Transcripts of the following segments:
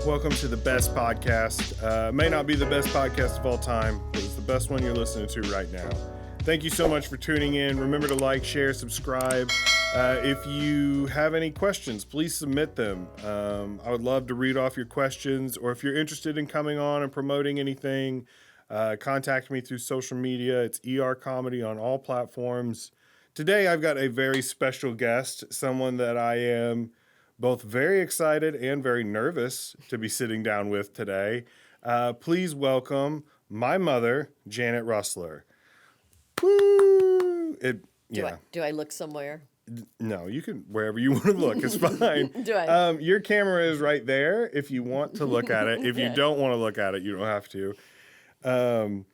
Welcome to the best podcast. May not be the best podcast of all time, but it's the best one you're listening to right now. Thank you so much for tuning in. Remember to like, share, subscribe. If you have any questions, please submit them. I would love to read off your questions, or if you're interested in coming on and promoting anything, contact me through social media. It's ER Comedy on all platforms. Today, I've got a very special guest, someone that I am both very excited and very nervous to be sitting down with today. Please welcome my mother, Janet Rueseler. Woo! Do I look somewhere? No, you can, wherever you want to look, it's fine. Do I? Your camera is right there if you want to look at it. If you Okay. don't want to look at it, you don't have to.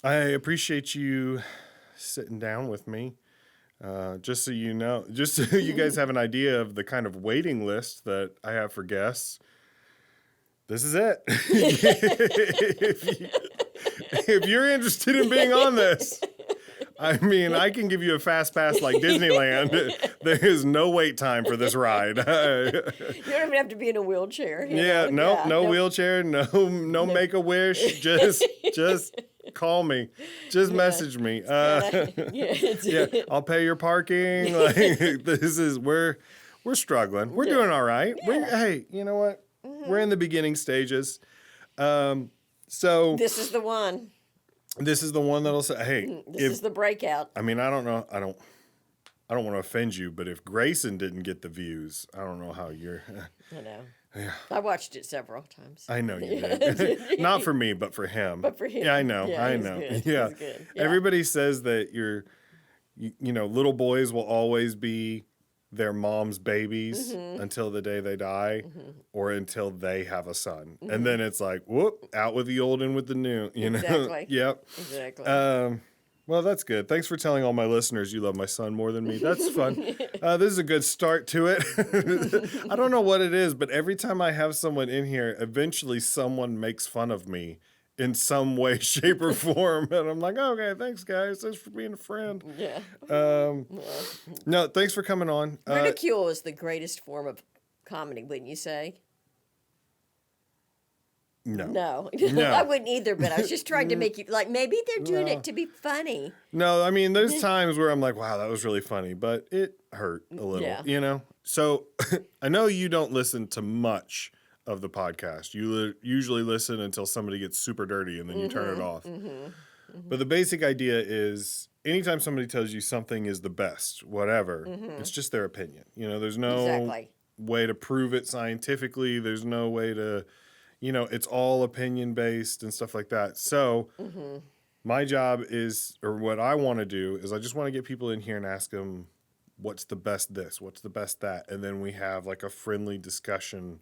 I appreciate you sitting down with me. Just so you know, just so you guys have an idea of the kind of waiting list that I have for guests. This is it. if you're interested in being on this, I mean, I can give you a fast pass like Disneyland. There is no wait time for this ride. You don't even have to be in a wheelchair. No wheelchair, no make a wish. Just call me. Just message me. I'll pay your parking. Like we're struggling. We're doing all right. Hey, you know what? We're in the beginning stages. So This is the one. this is the one that'll say, hey, This is the breakout. I mean, I don't know. I don't want to offend you, but if Grayson didn't get the views, I don't know how you're. I know. Yeah. I watched it several times. I know you did. Not for me, but for him. But for him. Yeah, I know. Yeah, I he's know. good. Yeah. He's good. Yeah. Everybody says that you know, little boys will always be their mom's babies until the day they die or until they have a son. And then it's like, whoop, out with the old and with the new, you know? Exactly. Yep. Exactly. Well, that's good. Thanks for telling all my listeners you love my son more than me. That's fun. This is a good start to it. I don't know what it is, but every time I have someone in here, eventually someone makes fun of me in some way, shape, or form. And I'm like, okay, thanks, guys. Thanks for being a friend. Yeah. No, thanks for coming on. Ridicule is the greatest form of comedy, wouldn't you say? No. No. No. I wouldn't either, but I was just trying to make you, like, maybe they're doing it to be funny. No, I mean, there's times where I'm like, wow, that was really funny, but it hurt a little, Yeah. you know? So I know you don't listen to much of the podcast. You usually listen until somebody gets super dirty and then you turn it off. But the basic idea is anytime somebody tells you something is the best, whatever, it's just their opinion. You know, there's no Exactly. way to prove it scientifically. There's no way to, you know, it's all opinion based and stuff like that. So my job is, or what I want to do is I just want to get people in here and ask them, what's the best this? What's the best that? And then we have like a friendly discussion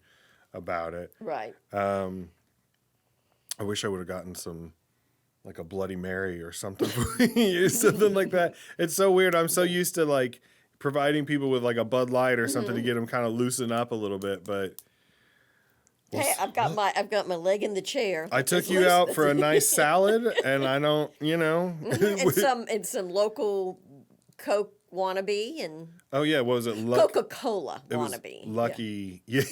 about it. Right. I wish I would have gotten some, like a Bloody Mary or something, something like that. It's so weird. I'm so used to like providing people with like a Bud Light or something to get them kind of loosen up a little bit, but. Hey, I've got my leg in the chair. I took It's you loose. out for a nice salad, and I don't, you know. and some local Coke wannabe and Oh yeah, what was it? Coca-Cola It was wannabe. Lucky. Yeah.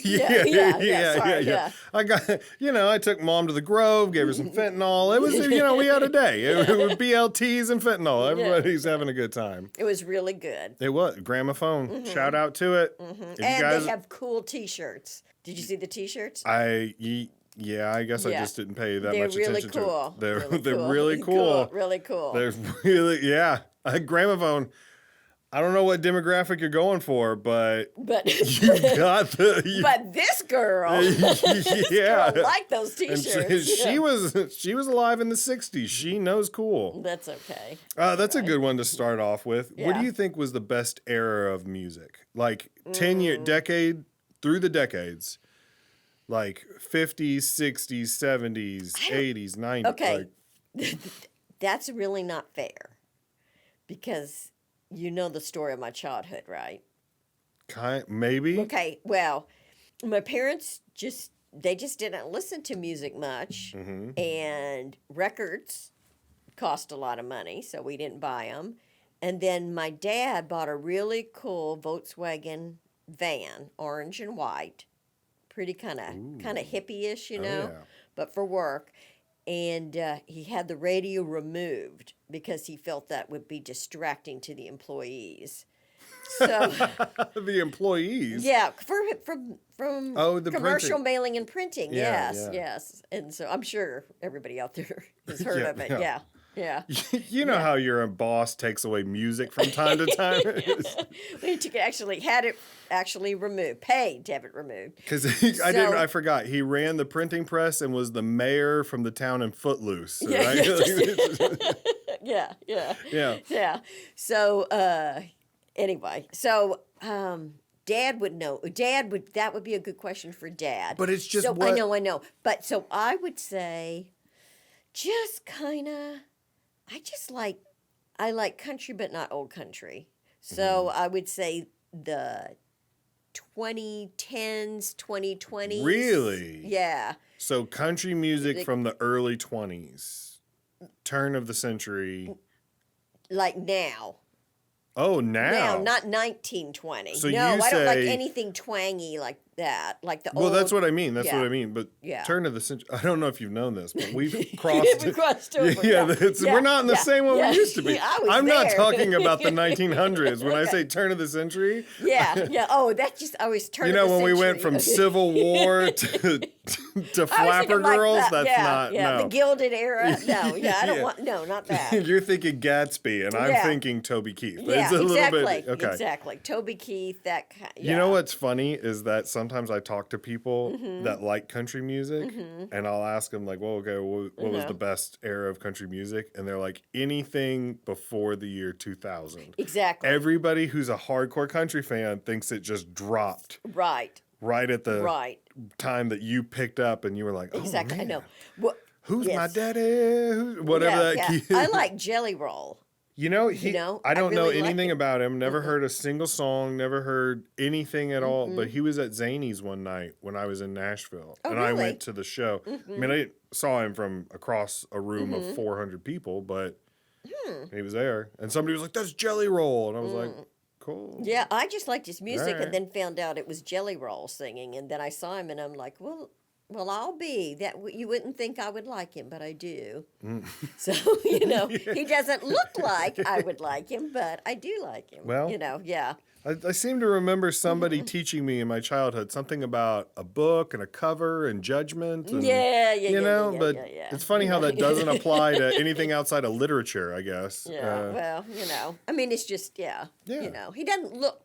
Sorry. I got, I took Mom to the Grove, gave her some fentanyl. It was, we had a day. It was BLTs and fentanyl. Everybody's having a good time. It was really good. It was gramophone. Shout out to it. If you And guys, they have cool T-shirts. Did you see the T-shirts? I guess I Yeah. just didn't pay that They're much really attention cool. to it. Really They're cool. really cool. Really cool. They're really, gramophone. I don't know what demographic you're going for, but but you got the. but this girl, Yeah, girl liked those and T-shirts. she was alive in the '60s. She knows cool. That's okay. That's a good one to start off with. What do Yeah. you think was the best era of music? Like 10-year decade through the decades, like 50s, 60s, 70s, 80s, 90s. Okay. Like, That's really not fair, because you know the story of my childhood, right? maybe. Okay, well, my parents just didn't listen to music much, and records cost a lot of money, so we didn't buy them. And then my dad bought a really cool Volkswagen van, orange and white, pretty kind of hippie-ish, you Oh, know, yeah. but for work. And he had the radio removed because he felt that would be distracting to the employees. So The employees. yeah, from Oh, the commercial printing. mailing and printing. Yeah, Yes, yeah. yes. And so I'm sure everybody out there has heard Yeah, of it. yeah. Yeah. You know Yeah. how your boss takes away music from time to time? We had it actually removed, paid to have it removed. Because So- I forgot. He ran the printing press and was the mayor from the town in Footloose. Yeah, Right? Yeah, yeah. Yeah. Yeah. So anyway, so Dad would know. That would be a good question for Dad. But it's just so what- I know. But so I would say, just kind of, I like country, but not old country. So Mm-hmm. I would say the 2010s, 2020s. Really? Yeah. So country music from the early 20s, turn of the century. Like now. Oh, Now, now. not 1920. So no, you I don't like say- anything twangy like that. Like the Well, old. that's what I mean. That's yeah. what I mean. But Yeah. turn of the century. I don't know if you've known this, but we've crossed. We crossed over. Yeah, Yeah. we're not in the Yeah. same one Yeah. we used to be. I was I'm not there. talking about the 1900s. When I Okay. say turn of the century, Yeah. Oh, that just always turned. you know, when we went from Civil War to Flapper Girls, that's not no. the Gilded Era. No, yeah, I don't Yeah. want not that. You're thinking Gatsby, and I'm Yeah. thinking Toby Keith. Yeah, It's a exactly. little bit okay. Exactly. Toby Keith, that kind. You know what's funny is that sometimes I talk to people Mm-hmm. that like country music, and I'll ask them like, "Well, okay, what was Uh-huh. the best era of country music?" And they're like, "Anything before the year 2000." Exactly. Everybody who's a hardcore country fan thinks it just dropped right. right at the Right. time that you picked up, and you were like, "Oh Exactly. man, I know. Well, who's my yes. daddy?" Whatever that key. I like Jelly Roll. You know, I I don't know really like anything it. about him. Never heard a single song. Never heard anything at all. But he was at Zany's one night when I was in Nashville, Oh, and I really? went to the show. I mean, I saw him from across a room of 400 people, but he was there, and somebody was like, "That's Jelly Roll," and I was like, "Cool." Yeah, I just liked his music, Alright. and then found out it was Jelly Roll singing, and then I saw him, and I'm like, well, I'll be that. You wouldn't think I would like him, but I do. So he doesn't look like I would like him, but I do like him. Well, yeah. I seem to remember somebody teaching me in my childhood something about a book and a cover and judgment. And, Yeah, but yeah. it's funny how that doesn't apply to anything outside of literature, I guess. Yeah, well, I mean, it's just, Yeah. he doesn't look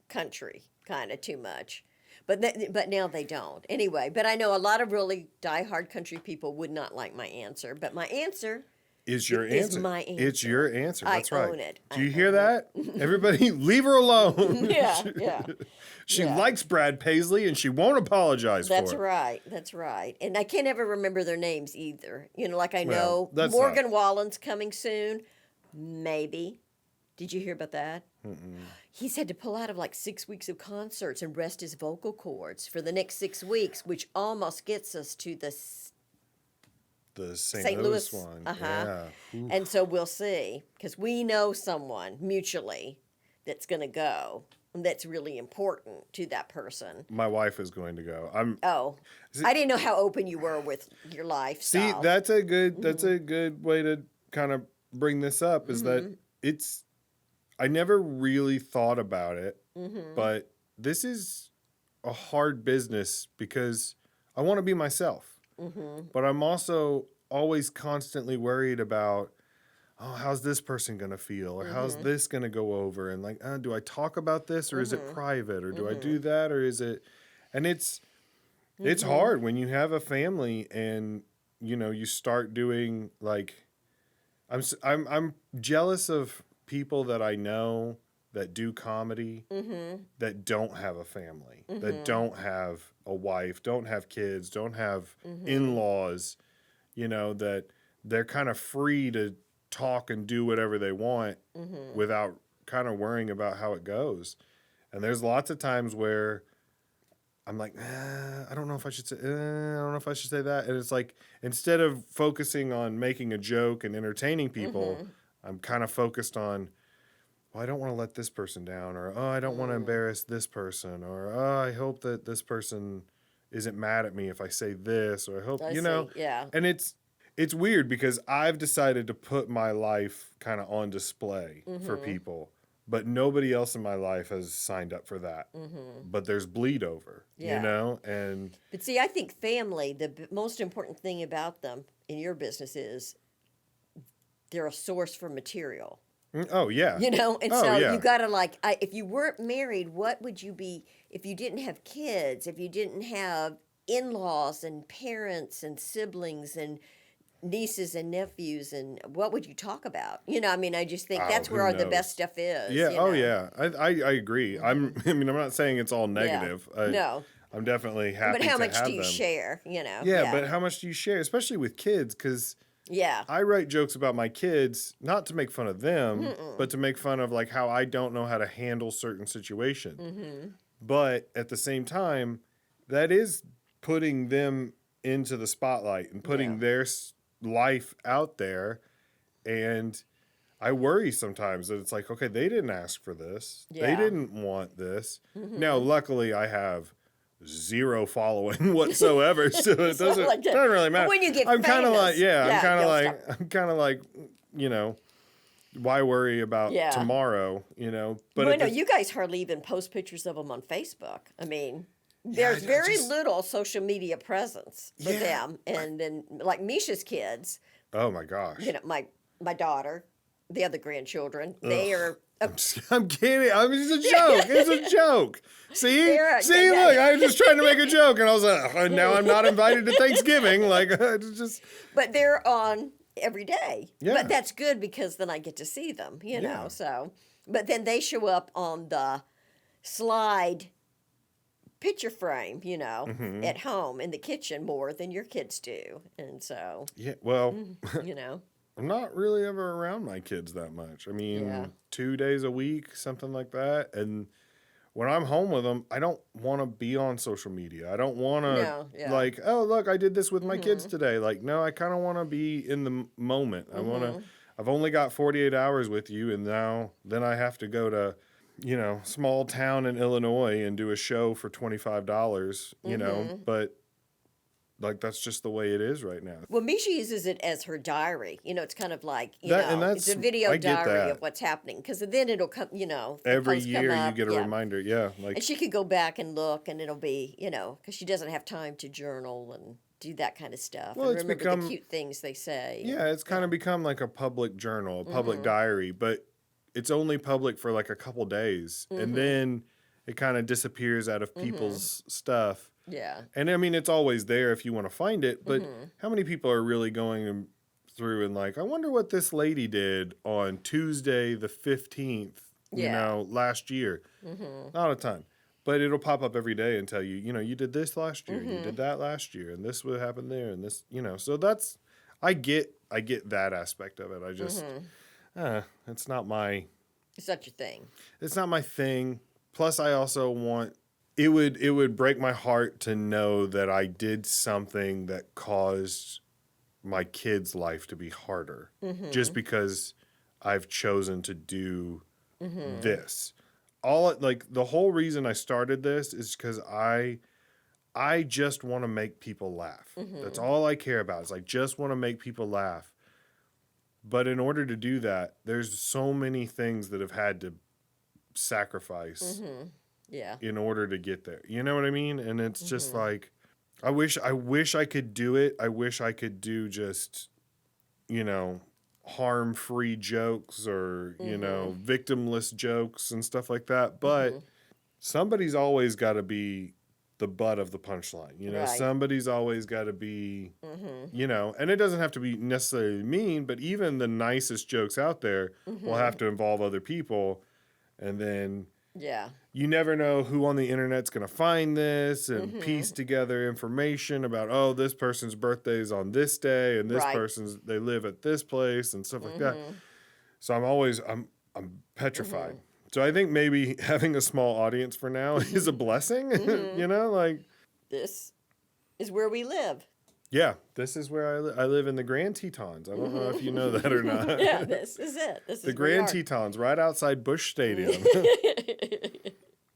country kind of too much. But now they don't. Anyway, but I know a lot of really diehard country people would not like my answer. But my answer Is your It is answer. my It's answer. your answer. I That's right. own it. Do you I hear own that? Everybody, leave her alone. yeah. She Yeah. likes Brad Paisley and she won't apologize That's for it. right. That's right. And I can't ever remember their names either. Like I Well, know that's Morgan Wallen's coming soon. Maybe. Did you hear about that? He's had to pull out of like 6 weeks of concerts and rest his vocal cords for the next 6 weeks, which almost gets us to the The St. St. Louis, Louis, one. uh-huh. Yeah. Ooh. And so we'll see, because we know someone mutually that's going to go, and that's really important to that person. My wife is going to go. Oh, I didn't know how open you were with your See, lifestyle. that's a good way to kind of bring this up is Mm-hmm. that I never really thought about it, Mm-hmm. but this is a hard business because I want to be myself. Mm-hmm. But I'm also always constantly worried about, oh, how's this person going to feel? Or how's Mm-hmm. this going to go over? And like, do I talk about this or is Mm-hmm. it private? Or do I do that? Or is it, and it's Mm-hmm. hard when you have a family and, you start doing like, I'm jealous of people that I know that do comedy Mm-hmm. that don't have a family, that don't have a wife, don't have kids, don't have Mm-hmm. in-laws, that they're kind of free to talk and do whatever they want Mm-hmm. without kind of worrying about how it goes. And there's lots of times where I'm like, I don't know if I should say, I don't know if I should say that. And it's like, instead of focusing on making a joke and entertaining people, Mm-hmm. I'm kind of focused on, well, I don't want to let this person down, or, oh, I don't want to embarrass this person, or, oh, I hope that this person, isn't mad at me if I say this, or I hope, I you see. know. Yeah. And it's weird because I've decided to put my life kind of on display for people, but nobody else in my life has signed up for that. But there's bleed over, Yeah. you know? And But see, I think family, most important thing about them in your business is they're a source for material. oh, yeah. You know, and Oh, so yeah. you got to if you weren't married, what would you be if you didn't have kids, if you didn't have in-laws and parents and siblings and nieces and nephews, and what would you talk about? You know, I mean, I just think Oh, that's who where all the knows? best stuff is. Yeah. you Oh, know? yeah. I agree. I mean, I'm not saying it's all negative. No. I'm definitely happy But how to much have do you them. share, you know? Yeah, but how much do you share, especially with kids? Because Yeah. I write jokes about my kids, not to make fun of them, but to make fun of like how I don't know how to handle certain situations. But at the same time, that is putting them into the spotlight and putting Yeah. their life out there. And I worry sometimes that it's like, okay, they didn't ask for this. They Yeah. didn't want this. Now, luckily, I have zero following whatsoever, so it So, doesn't like, doesn't really matter. but when you get I'm kind of like, famous, I'm kind of like, you know, why worry about Yeah. tomorrow, you know? But Well, at no, the- you guys hardly even post pictures of them on Facebook. I mean, Yeah, there's I very just- little social media presence for Yeah. them. And then, like Misha's kids, oh my gosh, you know, my daughter, the other grandchildren, they are. I'm kidding. I mean, it's a joke. It's a joke. See, They're- see, yeah. look, I was just trying to make a joke, and I was like, oh, now I'm not invited to Thanksgiving. Like, it's just. But they're on every day. Yeah. But that's good because then I get to see them, you know. Yeah. So, but then they show up on the slide picture frame, you know, Mm-hmm. at home in the kitchen more than your kids do. And so, Yeah, well, you know, I'm not really ever around my kids that much. I mean, Yeah. 2 days a week, something like that. And when I'm home with them, I don't want to be on social media. I don't want to, No, yeah. like, oh, look, I did this with my kids today. Like, no, I kind of want to be in the moment. I want to, I've only got 48 hours with you, and then I have to go to, you know, small town in Illinois and do a show for $25, you know, but like that's just the way it is right now. well, Misha uses it as her diary. You know, it's kind of like, you That- and know, it's a that's- video I get diary that. of what's happening. Because then it'll come, you know, the Every posts come year you up, get a yeah. reminder. Yeah. Like, And she could go back and look, and it'll be, you know, because she doesn't have time to journal and do that kind of stuff. Well, and it's remember become- the cute things they say. yeah, it's kind of become like a public journal, a public Mm-hmm. diary, but it's only public for like a couple days. Mm-hmm. And then it kind of disappears out of people's stuff. Yeah. And I mean, it's always there if you want to find it, but Mm-hmm. how many people are really going through and like, I wonder what this lady did on Tuesday the 15th, you Yeah. know, last year? Not a ton. But it'll pop up every day and tell you, you know, you did this last year, you did that last year, and this would happen there, and this, you know. So that's, I get that aspect of it. I just, it's not my Such a thing. it's not my thing. Plus, I also want it would break my heart to know that I did something that caused my kid's life to be harder, just because I've chosen to do this. Like the whole reason I started this is because I just want to make people laugh. That's all I care about. Is I just want to make people laugh. But in order to do that, there's so many things that have had to sacrifice Yeah. in order to get there. You know what I mean? And it's just like, I wish I could do it. I wish I could do just, you know, harm-free jokes or, you know, victimless jokes and stuff like that. But somebody's always got to be the butt of the punchline. You know, Right. somebody's always got to be, you know, and it doesn't have to be necessarily mean, but even the nicest jokes out there will have to involve other people. And then Yeah. you never know who on the internet's going to find this and piece together information about, oh, this person's birthday is on this day and this Right. person's, they live at this place and stuff like that. So I'm petrified. So I think maybe having a small audience for now is a blessing, you know, like, This is where we live. yeah, this is where I live. I live in the Grand Tetons. I don't know if you know that or not. Yeah, this is it. This The is where we Grand are. Tetons, right outside Busch Stadium.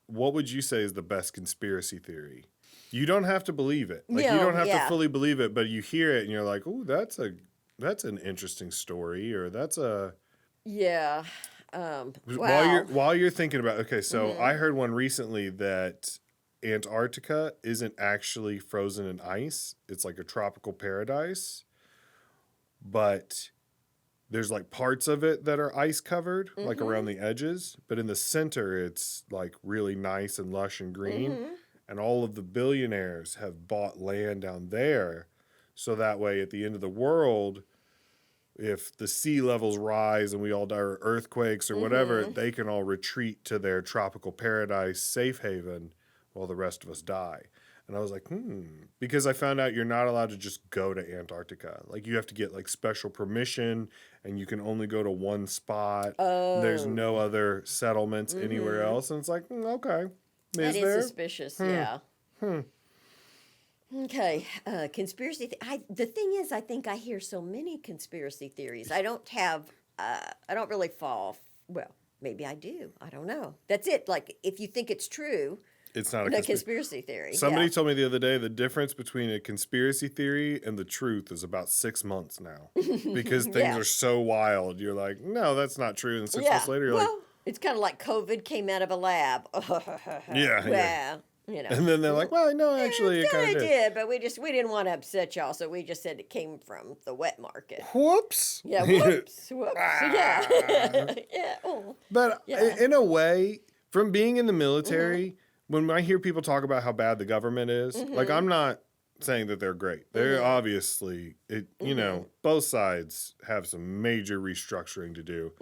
What would you say is the best conspiracy theory? You don't have to believe it. Like, No, you don't have yeah. to fully believe it, but you hear it and you're like, "Ooh, that's an interesting story," or that's a Yeah. Wow. while you're thinking about. Okay, so I heard one recently that Antarctica isn't actually frozen in ice. It's like a tropical paradise, but there's like parts of it that are ice covered, like around the edges, but in the center it's like really nice and lush and green. And all of the billionaires have bought land down there, so that way at the end of the world, if the sea levels rise and we all die, or earthquakes or whatever, they can all retreat to their tropical paradise safe haven while the rest of us die. And I was like, because I found out you're not allowed to just go to Antarctica. Like, you have to get like special permission, and you can only go to one spot. There's no other settlements anywhere else. And it's like, okay. That is there? suspicious, yeah. Okay, conspiracy. The thing is, I think I hear so many conspiracy theories. I don't really fall. Well, maybe I do. I don't know. That's it. Like, if you think it's true, It's not a conspiracy theory. Somebody told me the other day the difference between a conspiracy theory and the truth is about 6 months now, because things are so wild. You're like, no, that's not true. And 6 months later, you're well, it's kind of like COVID came out of a lab. Yeah. You know. and then they're like, well, no, actually, it kind of did. did, but we didn't want to upset y'all, so we just said it came from the wet market. Whoops. Yeah, whoops. Yeah. Yeah. Oh. But Yeah. in a way, from being in the military, when I hear people talk about how bad the government is, like, I'm not saying that they're great. They're obviously, both sides have some major restructuring to do.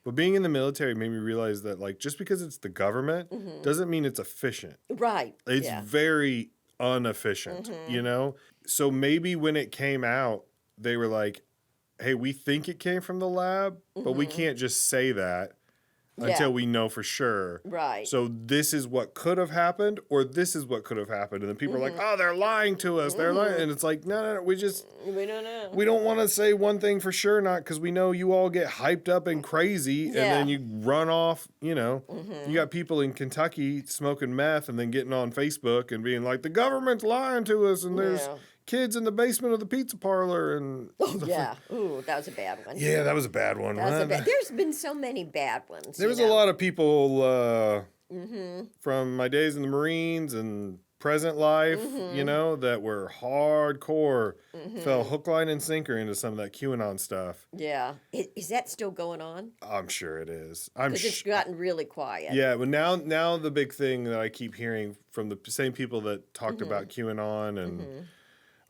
But being in the military made me realize that, like, just because it's the government doesn't mean it's efficient. Right. It's very inefficient, So maybe when it came out, they were like, hey, we think it came from the lab, but we can't just say that until we know for sure. Right. So this is what could have happened, or this is what could have happened. And then people are like, oh, they're lying to us. They're lying. And it's like, no, we don't know. We don't want to say one thing for sure, not because we know you all get hyped up and crazy, and then you run off, You got people in Kentucky smoking meth and then getting on Facebook and being like, the government's lying to us, and there's kids in the basement of the pizza parlor. And Ooh, that was a bad one. Yeah, that was a bad one. There's been so many bad ones. There was a lot of people from my days in the Marines and present life, that were hardcore, fell hook, line, and sinker into some of that QAnon stuff. Yeah. Is that still going on? I'm sure it is. Because it's gotten really quiet. Yeah, but now the big thing that I keep hearing from the same people that talked about QAnon and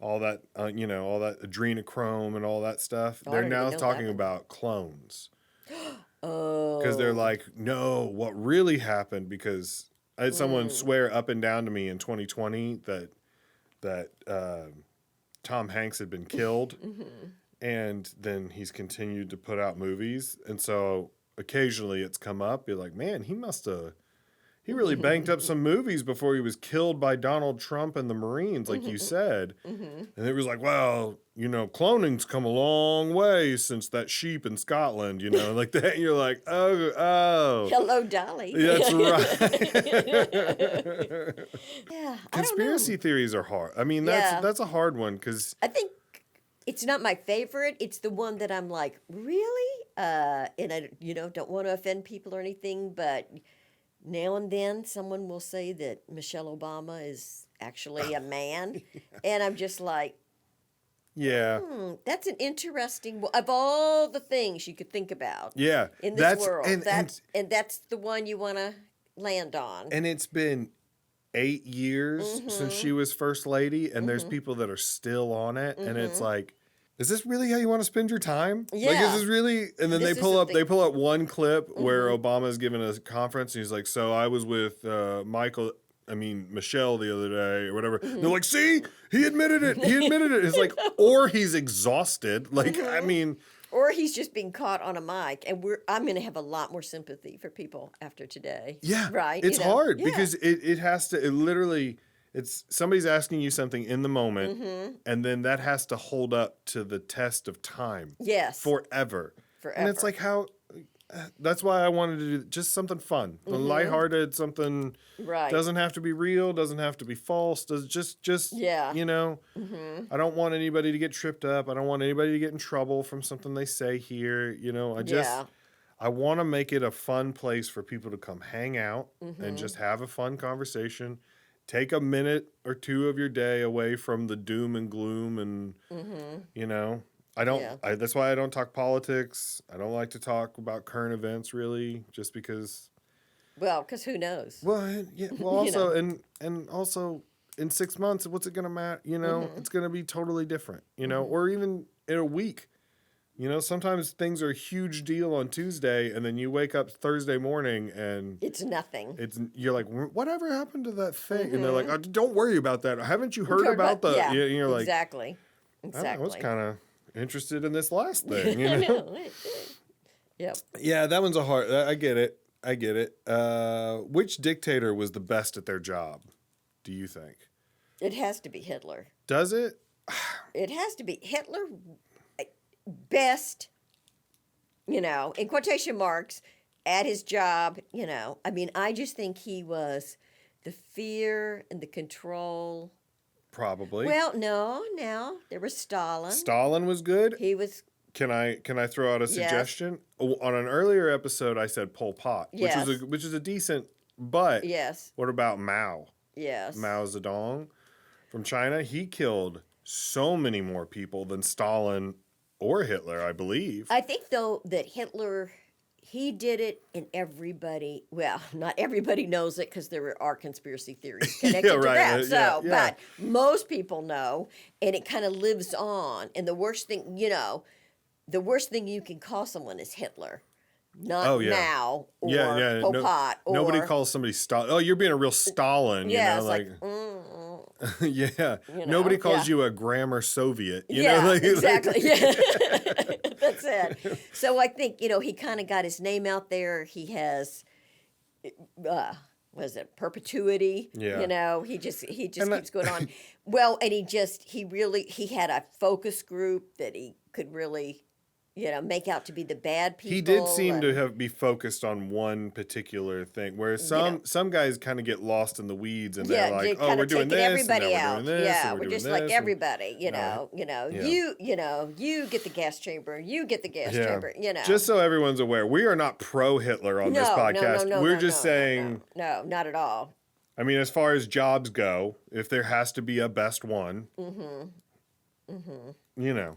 all that, all that adrenochrome and all that stuff, they're now talking about clones. Because they're like, no, what really happened, because I had someone swear up and down to me in 2020 that Tom Hanks had been killed, and then he's continued to put out movies. And so occasionally it's come up, you're like, man, he really banked up some movies before he was killed by Donald Trump and the Marines, like you said. And it was like, well, cloning's come a long way since that sheep in Scotland, like that. And you're like, oh. Hello, Dolly. That's right. Yeah. Conspiracy theories are hard. I mean, that's a hard one, because I think it's not my favorite. It's the one that I'm like, really? And I, don't want to offend people or anything, but now and then someone will say that Michelle Obama is actually a man. And I'm just like, that's an interesting, of all the things you could think about in this world. And that's the one you want to land on. And it's been 8 years since she was first lady, and there's people that are still on it. And it's like, is this really how you want to spend your time? Yeah. Like, is this really? And then they pull up one clip where Obama's giving a conference, and he's like, so I was with Michelle the other day or whatever. They're like, see, he admitted it. It's like, or he's exhausted. Like, I mean. Or he's just being caught on a mic, and I'm going to have a lot more sympathy for people after today. Yeah. Right? It's hard because it has to, it's somebody's asking you something in the moment, and then that has to hold up to the test of time. Yes. Forever. And it's like, how, that's why I wanted to do just something fun, lighthearted, something Right. doesn't have to be real, doesn't have to be false. Does just Yeah. you know. I don't want anybody to get tripped up. I don't want anybody to get in trouble from something they say here. You know, I want to make it a fun place for people to come hang out and just have a fun conversation. Take a minute or two of your day away from the doom and gloom, and you know. That's why I don't talk politics. I don't like to talk about current events really, just because. Well, because who knows? Well, yeah. Well, also, and also in 6 months, what's it gonna matter? You know, it's gonna be totally different. You know, or even in a week. You know, sometimes things are a huge deal on Tuesday, and then you wake up Thursday morning and it's nothing. You're like, whatever happened to that thing? And they're like, oh, don't worry about that. Haven't you heard about the? Yeah, you're like, exactly. I was kind of interested in this last thing. You know? I know. Yep. Yeah, that one's a hard. I get it. Which dictator was the best at their job? Do you think? It has to be Hitler. Does it? It has to be Hitler. Best, you know, in quotation marks, at his job. You know, I mean, I just think he was the fear and the control. Probably. Well, no, there was Stalin. Stalin was good. He was. Can I throw out a suggestion? Yes. On an earlier episode, I said Pol Pot, which is a decent. But yes. What about Mao? Yes. Mao Zedong from China. He killed so many more people than Stalin or Hitler, I believe. I think though that Hitler, he did it, and everybody. Well, not everybody knows it because there are conspiracy theories connected to that. So, but most people know, and it kind of lives on. And the worst thing, you know. The worst thing you can call someone is Hitler, not Mao or Pol Pot. Nobody calls somebody Stalin. Oh, you're being a real Stalin. Yeah, you know, like yeah. You know, nobody calls you a grammar Soviet. You yeah, know? Exactly. Yeah. That's it. So I think, you know, he kind of got his name out there. He has, was it perpetuity? Yeah. You know, he just keeps going on. Well, and he had a focus group that he could really, you know, make out to be the bad people. He did seem to be focused on one particular thing, whereas some guys kind of get lost in the weeds and they're like, oh, we're doing this, everybody and out. we're doing this, yeah, and we're just doing like this, everybody, you know, you get the gas chamber, you get the gas chamber, you know. Just so everyone's aware, we are not pro Hitler on this podcast. We're just saying, no, not at all. I mean, as far as jobs go, if there has to be a best one, you know.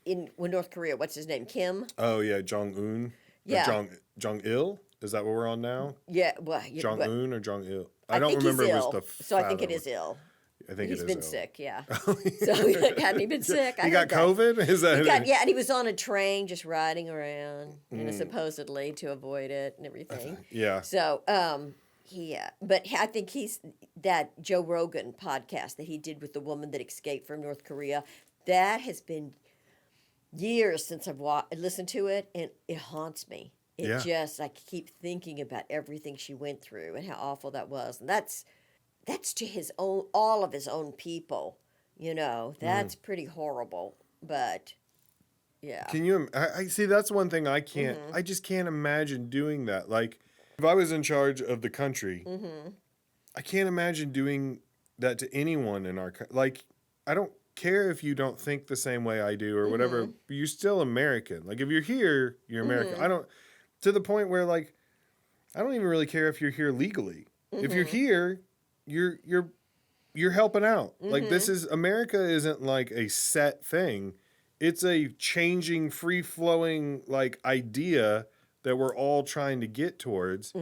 In North Korea, what's his name? Kim? Oh, yeah, Jong-un. Yeah. Jong-il? Is that what we're on now? Yeah, well... Jong-un or Jong-il? I don't remember if it was the... So I think it is ill. I think he's it is been ill. sick, yeah. So hadn't he been sick? He got COVID? Is that and he was on a train just riding around, you know, supposedly to avoid it and everything. Yeah. So, but I think that Joe Rogan podcast that he did with the woman that escaped from North Korea, that has been years since I've listened to it, and it haunts me. I keep thinking about everything she went through and how awful that was. And that's to all of his own people, you know. That's pretty horrible. But yeah. Can you? I see. That's one thing I can't. I just can't imagine doing that. Like, if I was in charge of the country, I can't imagine doing that to anyone in our country. Like, I don't care if you don't think the same way I do or whatever, but you're still American. Like, if you're here, you're American. I don't, to the point where, like, I don't even really care if you're here legally. If you're here, you're helping out. Like, this is, America isn't like a set thing. It's a changing, free-flowing, like, idea that we're all trying to get towards.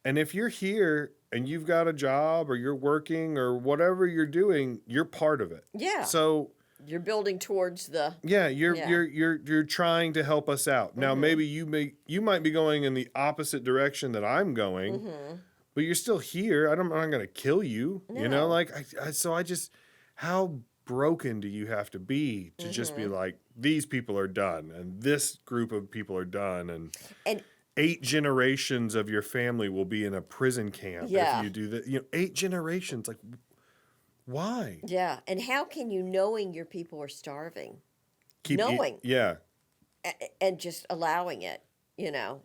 And if you're here and you've got a job or you're working or whatever you're doing, you're part of it. Yeah. So you're building towards the you're trying to help us out. Now maybe you might be going in the opposite direction that I'm going, but you're still here. I'm not going to kill you. No. You know, like I just how broken do you have to be to just be like, these people are done and this group of people are done and 8 generations of your family will be in a prison camp if you do that. You know, 8 generations, like, why? Yeah, and how can you, knowing your people are starving, and just allowing it,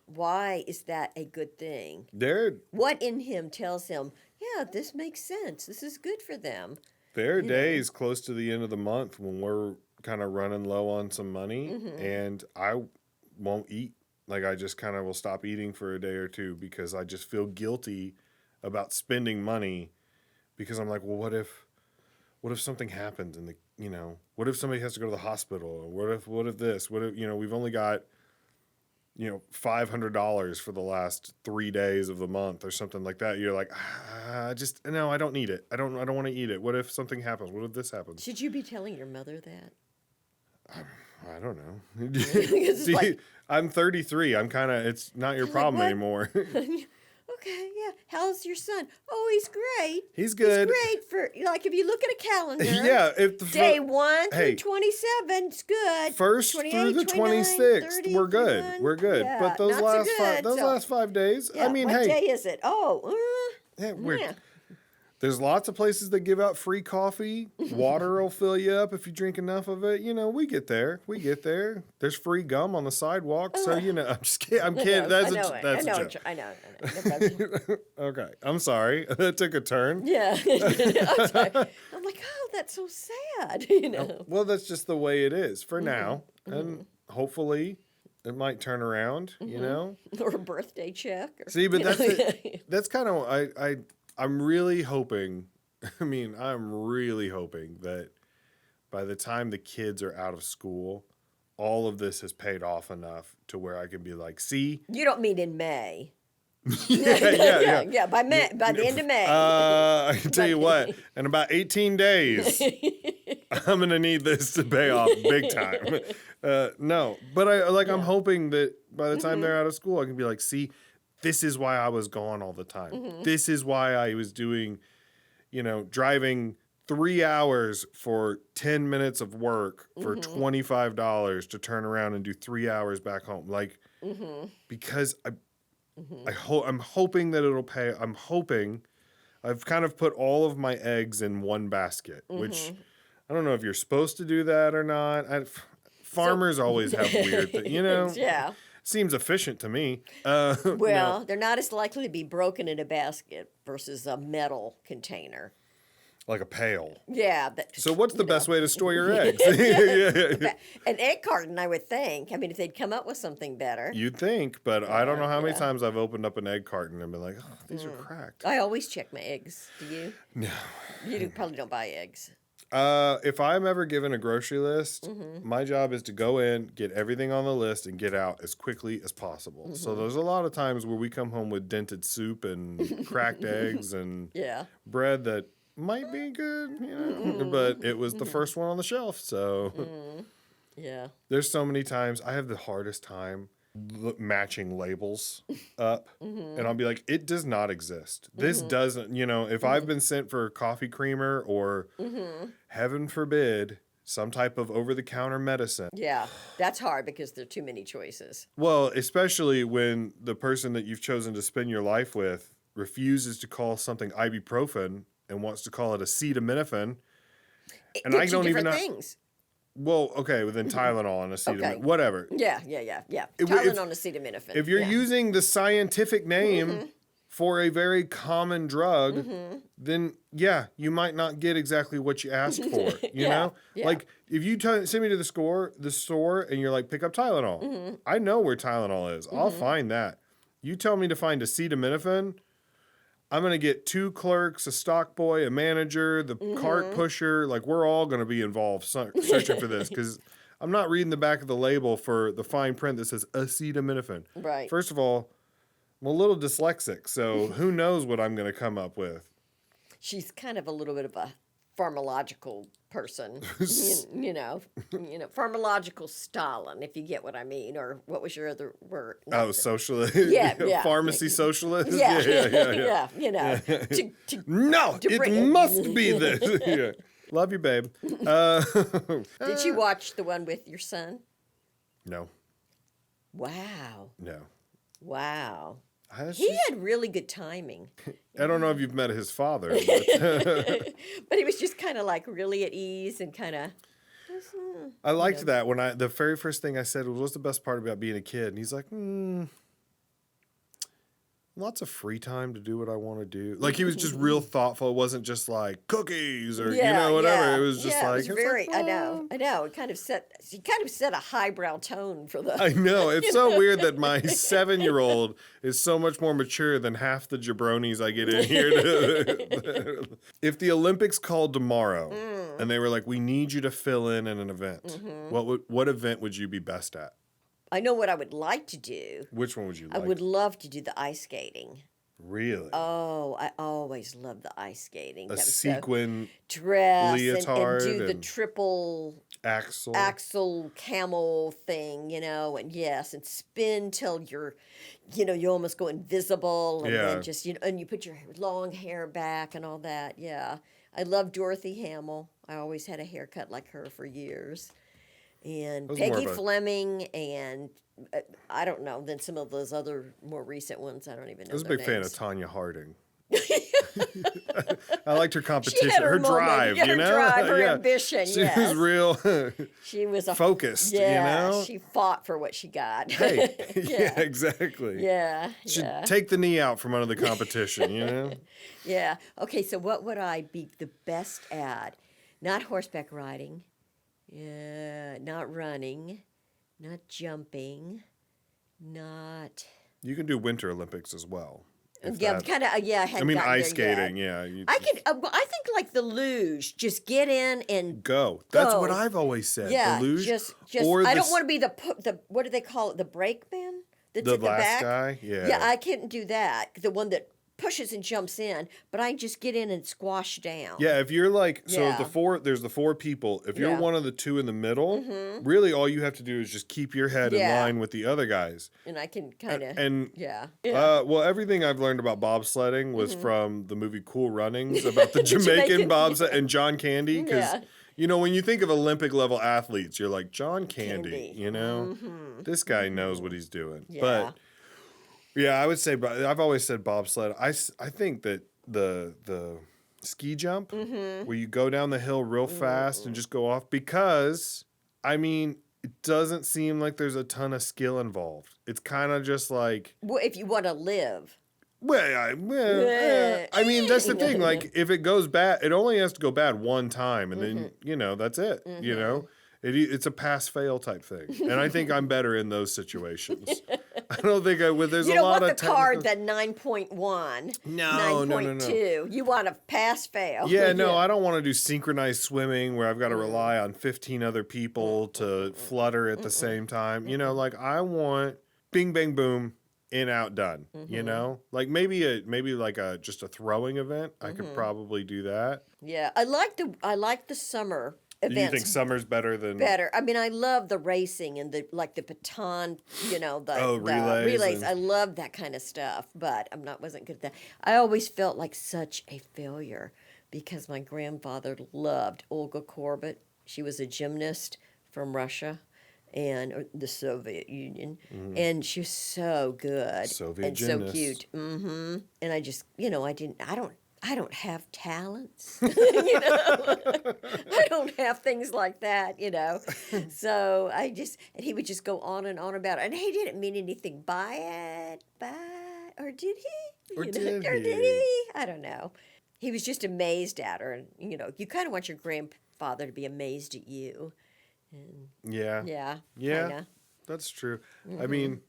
Why is that a good thing? There What in him tells him, yeah, this makes sense. This is good for them. are days close to the end of the month when we're kind of running low on some money, and I won't eat. Like, I just kind of will stop eating for a day or two because I just feel guilty about spending money, because I'm like, well, what if something happens and what if somebody has to go to the hospital? Or what if this? What if, we've only got, $500 for the last 3 days of the month or something like that. You're like, no, I don't need it. I don't want to eat it. What if something happens? What if this happens? Should you be telling your mother that? I don't know. It's See, like- I'm 33. It's not your problem what? anymore. Okay, yeah. How's your son? Oh, he's great. He's good. He's great for, if you look at a calendar. Yeah. Day 1 Hey. through 27, it's good. First 28, through the 29, 26th, 30, we're good. 31. We're good. Yeah, But those not so good, last 5 days, Yeah, I mean, what hey, day is it? Oh, yeah, yeah. there's lots of places that give out free coffee. Water will fill you up if you drink enough of it. We get there. There's free gum on the sidewalk. So, I'm just kidding. I'm kidding. That's a joke. I know. Okay. I'm sorry. That took a turn. Yeah. I'm sorry. I'm like, oh, that's so sad. Well, that's just the way it is for now. And hopefully it might turn around, Or a birthday check. See, but that's kind of, I'm really hoping, I'm really hoping that by the time the kids are out of school, all of this has paid off enough to where I can be like, see? You don't mean in May. Yeah. By the end of May. I can tell you what, in about 18 days, I'm going to need this to pay off big time. No, but I'm hoping that by the time they're out of school, I can be like, see, this is why I was gone all the time. This is why I was doing, driving 3 hours for 10 minutes of work for $25 to turn around and do 3 hours back home. Because I'm hoping that it'll pay. I'm hoping I've kind of put all of my eggs in one basket, which I don't know if you're supposed to do that or not. Farmers always have weird things, Yeah. Seems efficient to me. Well, they're not as likely to be broken in a basket versus a metal container. Like a pail. Yeah. So what's the best way to store your eggs? An egg carton, I would think. If they'd come up with something better. You'd think, but I don't know how many times I've opened up an egg carton and been like, oh, these are cracked. I always check my eggs. Do you? No. You probably don't buy eggs. If I'm ever given a grocery list, my job is to go in, get everything on the list, and get out as quickly as possible. So there's a lot of times where we come home with dented soup and cracked eggs and bread that might be good, but it was the first one on the shelf. So Yeah. there's so many times I have the hardest time matching labels up, and I'll be like, it does not exist. This doesn't, if I've been sent for a coffee creamer or heaven forbid some type of over-the-counter medicine. Yeah, that's hard because there are too many choices. Well, especially when the person that you've chosen to spend your life with refuses to call something ibuprofen and wants to call it acetaminophen. And They're I don't even know. things. Well, okay, well, then Tylenol and acetaminophen, whatever. Yeah. Tylenol and acetaminophen. If you're using the scientific name for a very common drug, then you might not get exactly what you asked for. You know, like if you send me to the store, and you're like, pick up Tylenol. I know where Tylenol is. I'll find that. You tell me to find acetaminophen, I'm going to get 2 clerks, a stock boy, a manager, the cart pusher. Like, we're all going to be involved searching for this because I'm not reading the back of the label for the fine print that says acetaminophen. Right. First of all, I'm a little dyslexic, so who knows what I'm going to come up with. She's kind of a little bit of a pharmacological person, pharmacological Stalin, if you get what I mean, or what was your other word? Socialist? Yeah. Pharmacy socialist? Yeah. No, it must be this. Yeah. Love you, babe. Did you watch the one with your son? No. Wow. No. Wow. He had really good timing. I don't know if you've met his father. But he was just kind of like really at ease and kind of, I liked that when the very first thing I said was, what's the best part about being a kid? And he's like, lots of free time to do what I want to do. Like, he was just real thoughtful. It wasn't just like cookies or, whatever. Yeah. It was just it like, was very, I know. It kind of set a highbrow tone for the. I know. It's so weird that my 7-year-old is so much more mature than half the jabronis I get in here. If the Olympics called tomorrow and they were like, we need you to fill in an event, what event would you be best at? I know what I would like to do. Which one would you like? I would love to do the ice skating. Really? Oh, I always loved the ice skating. A sequin dress leotard and do the triple axle camel thing, and and spin till you're, you almost go invisible, and then just and you put your long hair back and all that. Yeah, I love Dorothy Hamill. I always had a haircut like her for years. And Peggy Fleming, and I don't know. Then some of those other more recent ones, I don't even know. I was a their big fan names. of Tanya Harding. I liked her competition, She had her drive, her drive, her ambition. She was real. She was focused. She fought for what she got. Hey, yeah, exactly. Yeah, she'd take the knee out from under the competition. Yeah. Okay, so what would I be the best at? Not horseback riding. Yeah, not running, not jumping, not. You can do Winter Olympics as well. Yeah, kind of. Yeah, I mean, ice skating. Yeah, I could. I think like the luge. Just get in and go. That's what I've always said. Yeah, the luge. Just. Or I don't want to be the what do they call it? The brakeman. That's the last guy. Yeah. Yeah, I can't do that. The one that pushes and jumps in, but I just get in and squash down. Yeah, if you're like, there's the 4 people. If you're one of the 2 in the middle, really all you have to do is just keep your head in line with the other guys. And I can kind of, yeah. Well, everything I've learned about bobsledding was from the movie Cool Runnings about the Jamaican bobsled and John Candy. Because, when you think of Olympic level athletes, you're like, John Candy. This guy knows what he's doing. Yeah. But yeah, I would say, I've always said bobsled. I think that the ski jump, where you go down the hill real fast and just go off, because, I mean, it doesn't seem like there's a ton of skill involved. It's kind of just like... Well, if you want to live. I mean, that's the thing. Like, if it goes bad, it only has to go bad one time, and then, that's it, It's a pass-fail type thing. And I think I'm better in those situations. I don't think I would. There's a lot of... You don't want the card that 9.1, No. 9.2. You want to pass-fail. Yeah, no, I don't want to do synchronized swimming where I've got to rely on 15 other people to flutter at the same time. I want bing, bang, boom, in, out, done. Like maybe just a throwing event. I could probably do that. Yeah, I like the summer events. You think summer's better than... Better. I mean, I love the racing and the baton, the relays. I love that kind of stuff, but wasn't good at that. I always felt like such a failure because my grandfather loved Olga Korbut. She was a gymnast from Russia and the Soviet Union, and she was so good Soviet and gymnast. So cute. And I just, I don't have talents, I don't have things like that, So and he would just go on and on about it. And he didn't mean anything by it, or did he? Or did he? I don't know. He was just amazed at her. And, you kind of want your grandfather to be amazed at you. And, yeah. Kinda. That's true. I mean...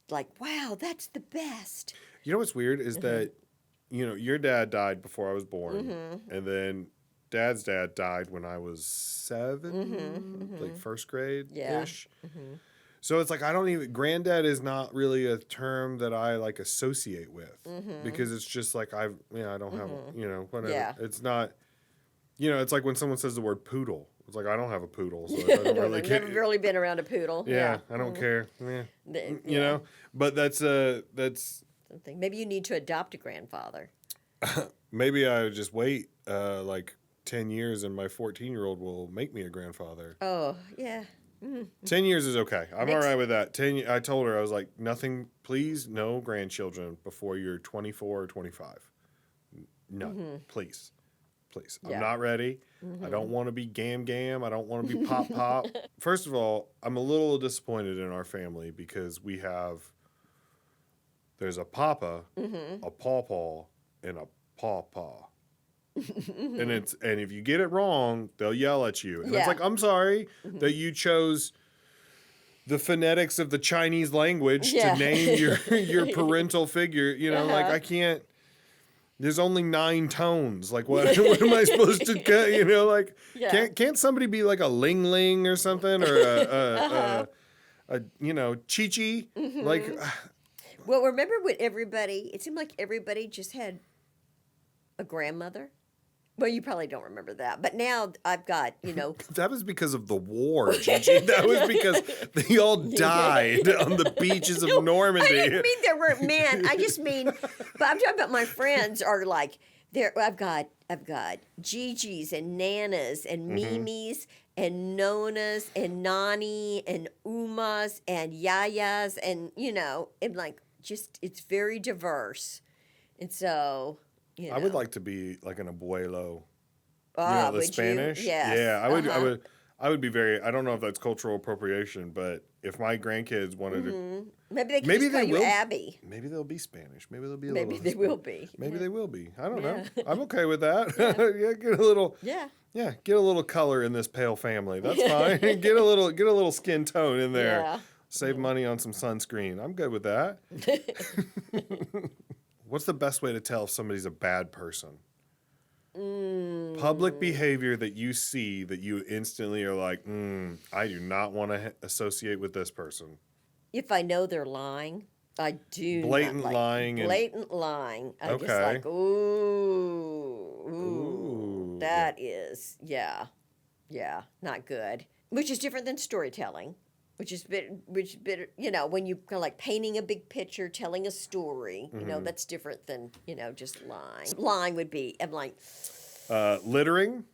like, wow, that's the best. You know what's weird is that, your dad died before I was born, and then Dad's dad died when I was 7, like first grade-ish. So it's like granddad is not really a term that I like associate with, because it's just like I don't have, whatever. Yeah. It's not, it's like when someone says the word poodle. It's like, I don't have a poodle, so I don't really care. I've never really been around a poodle. Yeah, I don't care. Yeah. But that's something. Maybe you need to adopt a grandfather. Maybe I would just wait like 10 years and my 14-year-old will make me a grandfather. Oh, yeah. 10 years is okay. I'm all right with that. I told her, I was like, nothing, please, no grandchildren before you're 24 or 25. None, please. Please. Yeah. I'm not ready. I don't want to be gam. I don't want to be pop. First of all, I'm a little disappointed in our family because there's a papa, a pawpaw, and a pawpaw. And if you get it wrong, they'll yell at you. And it's like, I'm sorry that you chose the phonetics of the Chinese language to name your parental figure. You know, like I can't. There's only 9 tones. Like what am I supposed to get? You know, like can't somebody be like a ling ling or something, or a chi chi? Like. Well, remember when it seemed like everybody just had a grandmother. Well, you probably don't remember that, but now I've got, That was because of the war, Gigi. That was because they all died on the beaches of Normandy. I didn't mean there weren't men. I just mean, but I'm talking about my friends are like, I've got Gigi's and Nanas and Mimi's and Nonas and Nani and Umas and Yayas and, and like, just, it's very diverse. And so... I would like to be like an abuelo. The Spanish. You? Yes. Yeah, I would be very. I don't know if that's cultural appropriation, but if my grandkids wanted to, maybe they call you Abby. Maybe they'll be Spanish. Maybe they'll be. Maybe they will be. Maybe they will be. I don't know. I'm okay with that. Yeah, get a little. Yeah. Yeah, get a little color in this pale family. That's fine. Get a little skin tone in there. Yeah. Save money on some sunscreen. I'm good with that. What's the best way to tell if somebody's a bad person? Public behavior that you see that you instantly are like, I do not want to associate with this person. If I know they're lying, I do. Blatant lying. Blatant lying. I just like, ooh, that is, yeah, not good. Which is different than storytelling. Which is when you kind of like painting a big picture, telling a story, that's different than, just lying. Lying would be, I'm like... littering.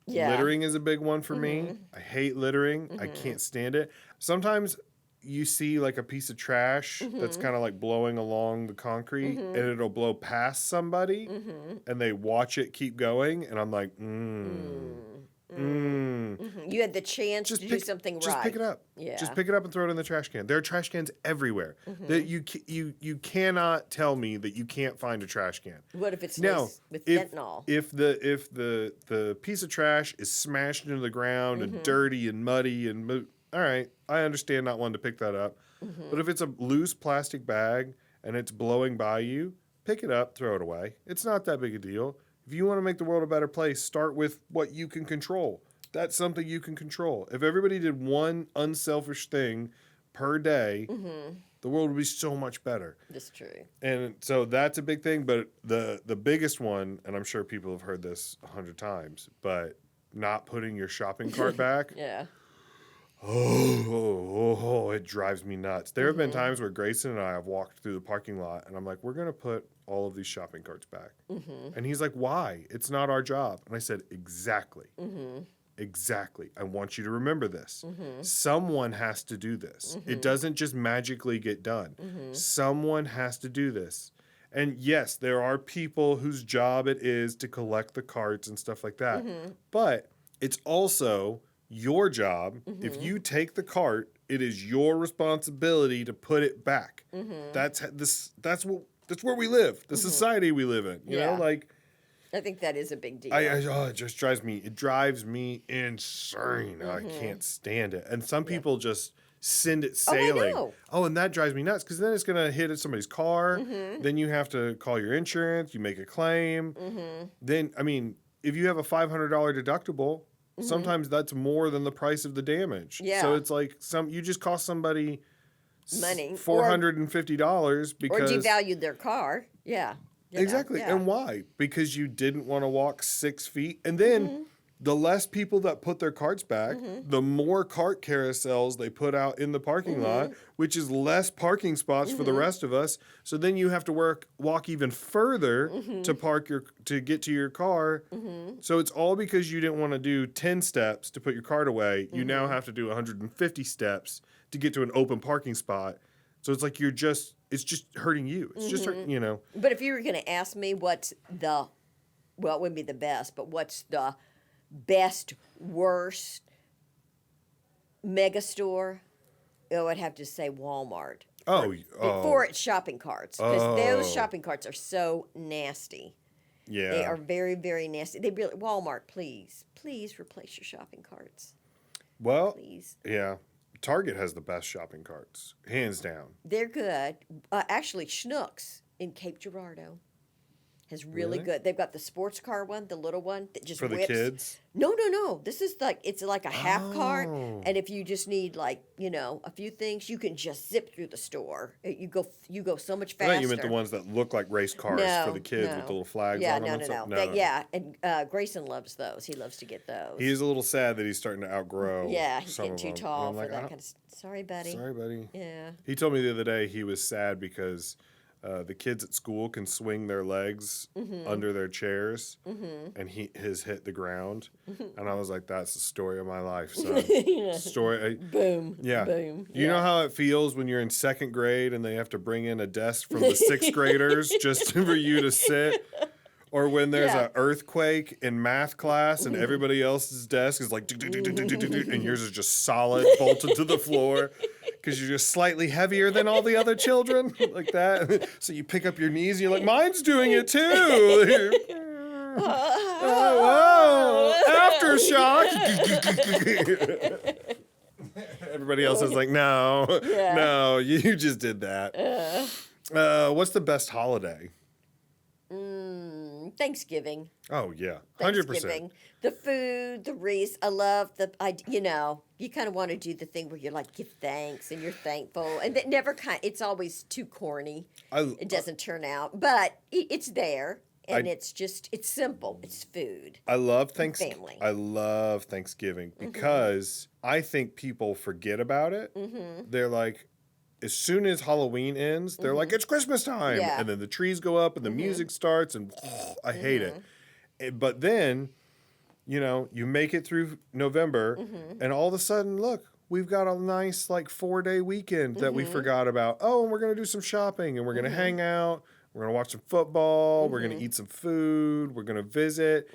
Yeah. Littering is a big one for me. I hate littering. I can't stand it. Sometimes you see like a piece of trash that's kind of like blowing along the concrete and it'll blow past somebody and they watch it keep going and I'm like, You had the chance to do something right. Just pick it up. Yeah. Just pick it up and throw it in the trash can. There are trash cans everywhere. That you cannot tell me that you can't find a trash can. What if it's with fentanyl? If the piece of trash is smashed into the ground and dirty and muddy and all right, I understand not wanting to pick that up. But if it's a loose plastic bag and it's blowing by you, pick it up, throw it away. It's not that big a deal. If you want to make the world a better place, start with what you can control. That's something you can control. If everybody did one unselfish thing per day, the world would be so much better. That's true. And so that's a big thing. But the biggest one, and I'm sure people have heard this 100 times, but not putting your shopping cart back. Yeah. Oh, it drives me nuts. There have been times where Grayson and I have walked through the parking lot, and I'm like, we're going to put all of these shopping carts back. And he's like, why? It's not our job. And I said, exactly. Exactly. I want you to remember this. Someone has to do this. It doesn't just magically get done. Someone has to do this. And yes, there are people whose job it is to collect the carts and stuff like that. But it's also your job. If you take the cart, it is your responsibility to put it back. That's where we live. The society we live in. You know, like I think that is a big deal. It just drives me insane. I can't stand it. And some people just send it sailing. Oh, and that drives me nuts because then it's going to hit somebody's car. Then you have to call your insurance. You make a claim. Then, I mean, if you have a $500 deductible, sometimes that's more than the price of the damage. Yeah. So it's like you just cost somebody money, $450 because or devalued their car. Yeah. Exactly. And why? Because you didn't want to walk 6 feet. And then the less people that put their carts back, the more cart carousels they put out in the parking lot, which is less parking spots for the rest of us. So then you have to walk even further to get to your car. So it's all because you didn't want to do 10 steps to put your cart away. You now have to do 150 steps to get to an open parking spot. So it's like it's just hurting you. It's just hurting, But if you were going to ask me what's the well, it wouldn't be the best, but what's the best, worst mega store? I would have to say Walmart. Oh, For its shopping carts, because those Oh. shopping carts are so nasty. yeah. They are very, very nasty. They really, Walmart, please replace your shopping carts, Well, please. yeah. Target has the best shopping carts, hands down. They're good. Actually, Schnucks in Cape Girardeau has really Really? good. They've got the sports car one, the little one that just For the whips. kids? No. This is like it's like a half cart, Oh. and if you just need like a few things, you can just zip through the store. You go so much I faster. thought you meant the ones that look like race cars for the kids with the little flags Yeah, on them. no. and stuff. Yeah, and Grayson loves those. He loves to get those. He's a little sad that he's starting to outgrow. Yeah, he's some getting of too them. tall And for I'm that like, kind of. Sorry, buddy. Sorry, buddy. Yeah. He told me the other day he was sad because the kids at school can swing their legs under their chairs, and his hit the ground. And I was like, "That's the story of my life, son." Story. Boom. Yeah. Boom. You know how it feels when you're in second grade and they have to bring in a desk from the sixth graders just for you to sit? Or when there's Yeah. an earthquake in math class and everybody else's desk is like, and yours is just solid, bolted to the floor because you're just slightly heavier than all the other children, like that. So you pick up your knees and you're like, mine's doing it too. Whoa, aftershock. Everybody else is like, no, you just did that. What's the best holiday? Thanksgiving. Oh yeah, 100%. Thanksgiving. The food, the wreaths. I love you kind of want to do the thing where you're like, give thanks and you're thankful. And that never it's always too corny. It doesn't turn out, but it's there. And it's simple. It's food. I love family. I love Thanksgiving because I think people forget about it. They're like, as soon as Halloween ends, they're like, it's Christmas time. Yeah. And then the trees go up and the music starts and I hate it. But then, you make it through November and all of a sudden, look, we've got a nice 4-day weekend that we forgot about. Oh, and we're going to do some shopping and we're going to hang out. We're going to watch some football. We're going to eat some food. We're going to visit.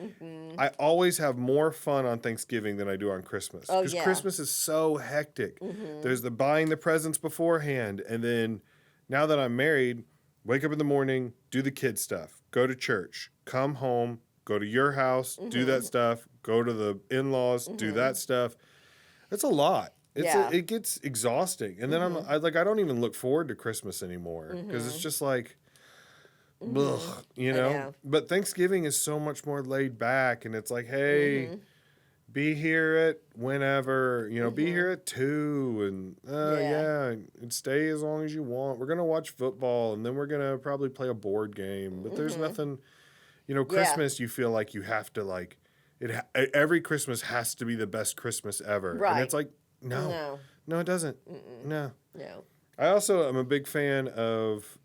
I always have more fun on Thanksgiving than I do on Christmas. Oh, Because yeah. Christmas is so hectic. There's the buying the presents beforehand. And then now that I'm married, wake up in the morning, do the kid stuff, go to church, come home, go to your house, do that stuff, go to the in-laws, do that stuff. It's a lot. It gets exhausting. And then I don't even look forward to Christmas anymore because it's just like, ugh, know. But Thanksgiving is so much more laid back, and it's like, hey, be here at whenever, be here at 2, and and stay as long as you want. We're gonna watch football, and then we're gonna probably play a board game. But there's nothing, Christmas. You feel like you have to every Christmas has to be the best Christmas ever, Right. and it's like, no, it doesn't. No. No. I also am a big fan of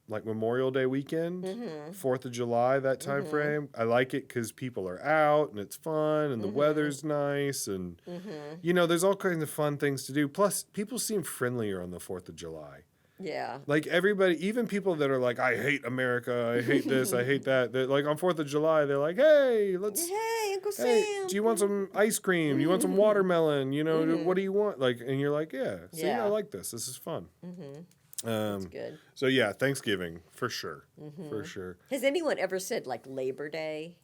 Memorial Day weekend, 4th of July, that time frame. I like it because people are out and it's fun and the weather's nice and, there's all kinds of fun things to do. Plus, people seem friendlier on the 4th of July. Yeah. Like everybody, even people that are like, I hate America, I hate this, I hate that. They're like on 4th of July, they're like, hey, Hey, Uncle hey, Sam. do you want some ice cream? Do you want some watermelon? What do you want? And you're like, yeah, see, I like this. This is fun. That's good. So yeah, Thanksgiving for sure, for sure. Has anyone ever said Labor Day?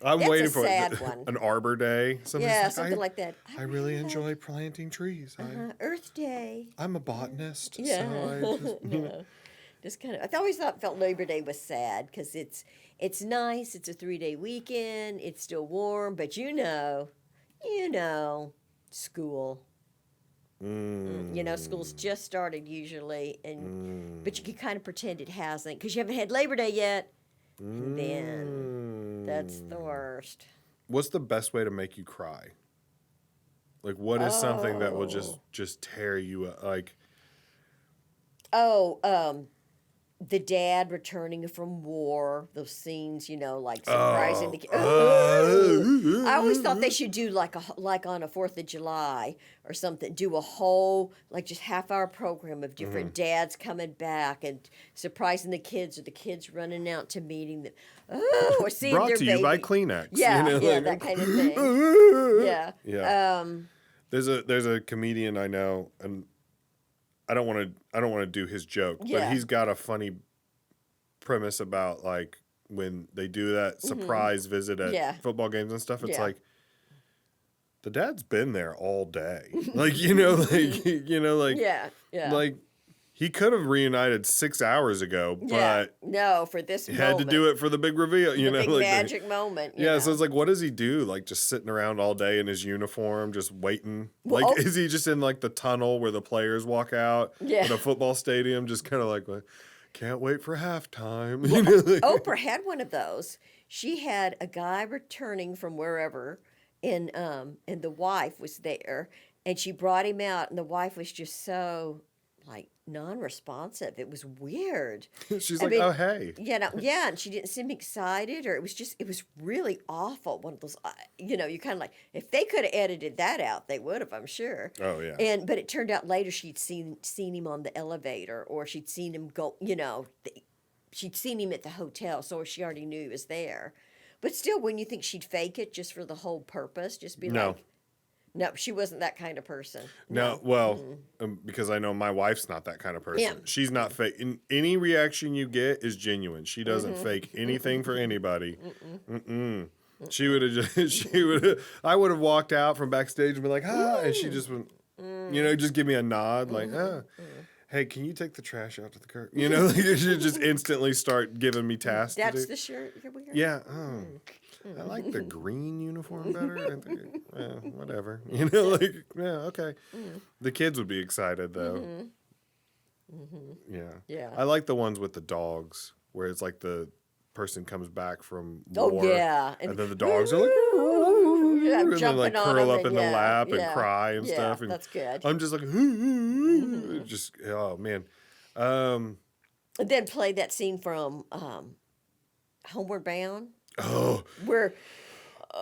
I'm That's waiting a for sad one. an Arbor Day. Something like that. I really enjoy planting trees. Earth Day. I'm a botanist, Yeah. so I just, No. Just kind of. I always felt Labor Day was sad because it's nice. It's a 3-day weekend. It's still warm, but school. School's just started usually, but you can kind of pretend it hasn't because you haven't had Labor Day yet. And then that's the worst. What's the best way to make you cry? What is something that will just tear you up? the dad returning from war, those scenes, like surprising the kids. I always thought they should do like on a 4th of July or something, do a whole like just half-hour program of different dads coming back and surprising the kids, or the kids running out to meeting them. Or seeing Brought their to baby. you by Kleenex. Yeah, like, that kind of thing. Yeah. Yeah. There's a comedian I know, and I don't want to do his joke, but he's got a funny premise about like when they do that surprise visit at football games and stuff. It's like the dad's been there all day, like like he could have reunited 6 hours ago, but no, for this he had to do it for the big reveal, the big magic moment. So it's like, what does he do? Like just sitting around all day in his uniform, just waiting. Well, like, is he just in like the tunnel where the players walk out at a football stadium, just kind of like, can't wait for halftime? Well, Oprah had one of those. She had a guy returning from wherever, and the wife was there, and she brought him out, and the wife was just so like non-responsive. It was weird. She's like, oh, hey. And she didn't seem excited, or it was really awful. One of those, you kind of like, if they could have edited that out, they would have, I'm sure. Oh, yeah. But it turned out later she'd seen him on the elevator, or she'd seen him go, she'd seen him at the hotel, so she already knew he was there. But still, wouldn't you think she'd fake it just for the whole purpose? Just be like, no, she wasn't that kind of person. No, well, because I know my wife's not that kind of person. Yeah. She's not fake. Any reaction you get is genuine. She doesn't fake anything for anybody. She would have I would have walked out from backstage and been like, and she just went, just give me a nod, like, hey, can you take the trash out to the curb? Like you should just instantly start giving me tasks. That's the shirt you're wearing? Yeah. I like the green uniform better. I think, whatever. Okay. The kids would be excited though. Yeah. I like the ones with the dogs where it's like the person comes back from war. And then the dogs are like, and then like curl up in the lap and cry and stuff. And that's good. I'm just like, just, oh man. And then play that scene from Homeward Bound. Oh, where he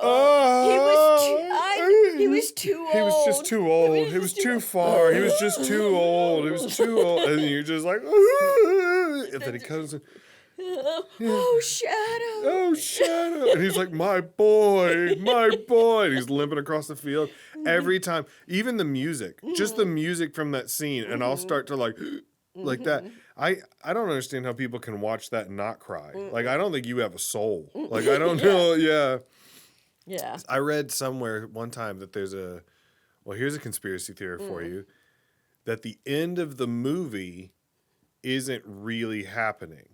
was too old. He was just too old. He was too far. He was just too old. He was too old. And you're just like, and then he comes in. Oh, Shadow. And he's like, my boy. And he's limping across the field every time. Even the music, just the music from that scene. And I'll start to like that. I don't understand how people can watch that and not cry. Like, I don't think you have a soul. Like, I don't know. Yeah. I read somewhere one time that here's a conspiracy theory for you, that the end of the movie isn't really happening.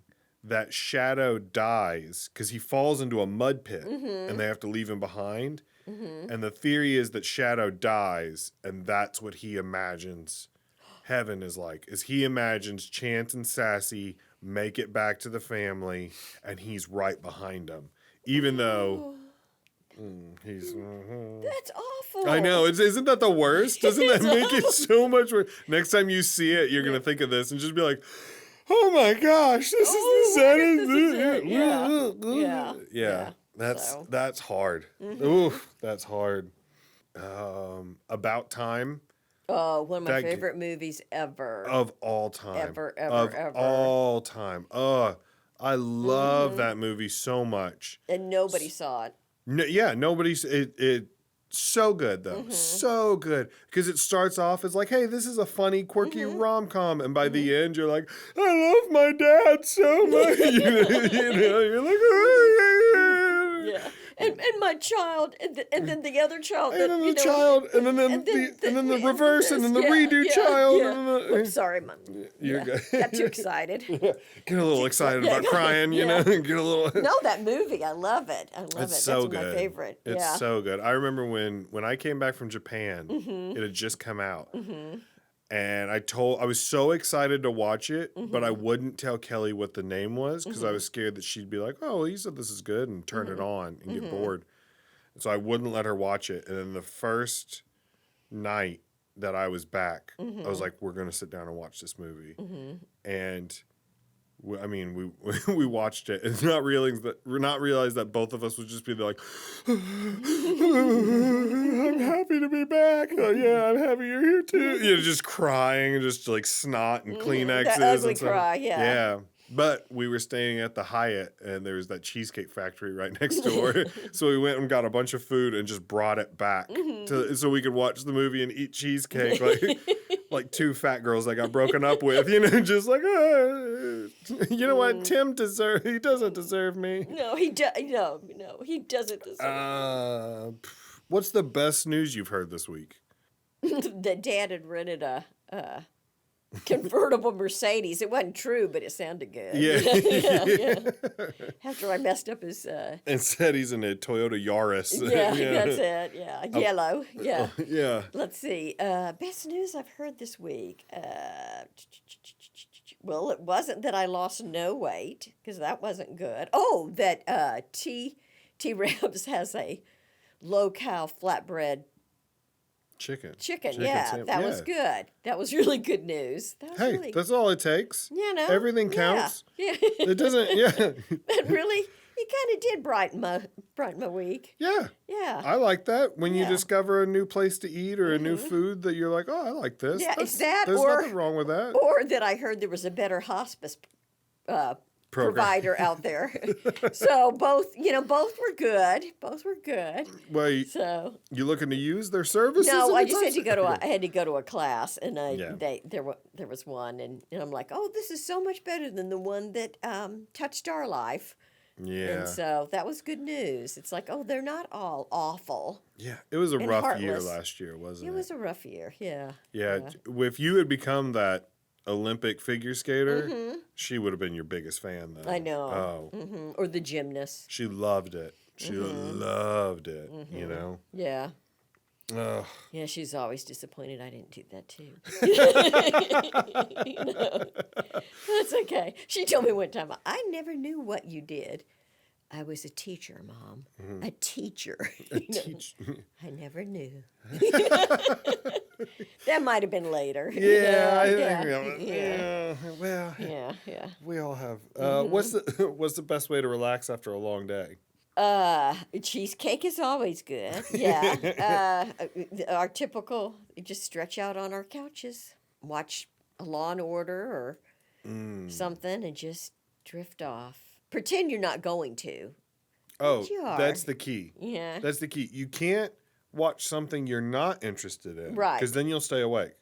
That Shadow dies because he falls into a mud pit and they have to leave him behind. And the theory is that Shadow dies, and that's what he imagines heaven is like, is he imagines Chance and Sassy make it back to the family, and he's right behind them, even though he's. That's awful. I know. Isn't that the worst? Doesn't that make it so much worse? Next time you see it, you're gonna think of this and just be like, "Oh my gosh, this is the saddest." Yeah. That's hard. Oof, that's hard. About Time. Oh, one of my favorite movies ever. Of all time. Ever. All time. I love that movie so much. And nobody saw it. Nobody's. It's so good, though. So good. Because it starts off as like, hey, this is a funny, quirky rom-com. And by the end, you're like, I love my dad so much. You're like, yeah. And my child, and then the other child, and then the child, and then the reverse, and then the redo child. Yeah. I'm sorry, Mom. Got too excited. Get a little excited about crying, you know. Get a little. No, that movie, I love it. It's so good. That's my favorite. It's so good. I remember when I came back from Japan, it had just come out. And I was so excited to watch it, but I wouldn't tell Kelly what the name was because I was scared that she'd be like, oh, he said this is good, and turn it on and get bored. And so I wouldn't let her watch it. And then the first night that I was back, I was like, we're going to sit down and watch this movie. And I mean, we watched it and not realize that both of us would just be like, I'm happy to be back. Oh, yeah, I'm happy you're here too. Just crying and just like snot and Kleenexes. The ugly and stuff. cry, yeah. Yeah. But we were staying at the Hyatt, and there was that cheesecake factory right next door. So we went and got a bunch of food and just brought it back so we could watch the movie and eat cheesecake like two fat girls I got broken up with. Just like, you know what? Tim he doesn't deserve me. No, he no, he doesn't deserve me. What's the best news you've heard this week? That Dad had rented a convertible Mercedes. It wasn't true, but it sounded good. Yeah. After I messed up his. And said he's in a Toyota Yaris. Yeah, that's it. Yeah, yellow. Yeah. Yeah. Let's see. Best news I've heard this week. Well, it wasn't that I lost no weight, because that wasn't good. Oh, that T-Rebs has a low-cal flatbread Chicken, yeah, that was good. That was really good news. That's all it takes. Everything counts. Yeah. It doesn't. Yeah. But really, it kind of did brighten my week. Yeah. Yeah. I like that when you discover a new place to eat or a new food that you're like, oh, I like this. Yeah, there's nothing wrong with that. Or that I heard there was a better hospice provider out there. So both were good. Both were good. Well, you looking to use their services? No, I just had to go to a class, and there was one, and I'm like, oh, this is so much better than the one that touched our life. Yeah. And so that was good news. It's like, oh, they're not all awful. Yeah, it was a rough heartless. year last year, wasn't it? It was a rough year. Yeah. Yeah. If you had become that Olympic figure skater, she would have been your biggest fan, though. I know. Oh. Or the gymnast. She loved it. She loved it, you know? Yeah. Ugh. Yeah, she's always disappointed I didn't do that, too. That's okay. She told me one time, I never knew what you did. I was a teacher, Mom. A teacher. I never knew. That might have been later. Yeah, well, yeah. we all have. What's the best way to relax after a long day? Cheesecake is always good. Yeah. Our typical, just stretch out on our couches, watch a Law and Order or something, and just drift off. Pretend you're not going to. Oh, you are. That's the key. Yeah. That's the key. You can't watch something you're not interested in. Right. Because then you'll stay awake.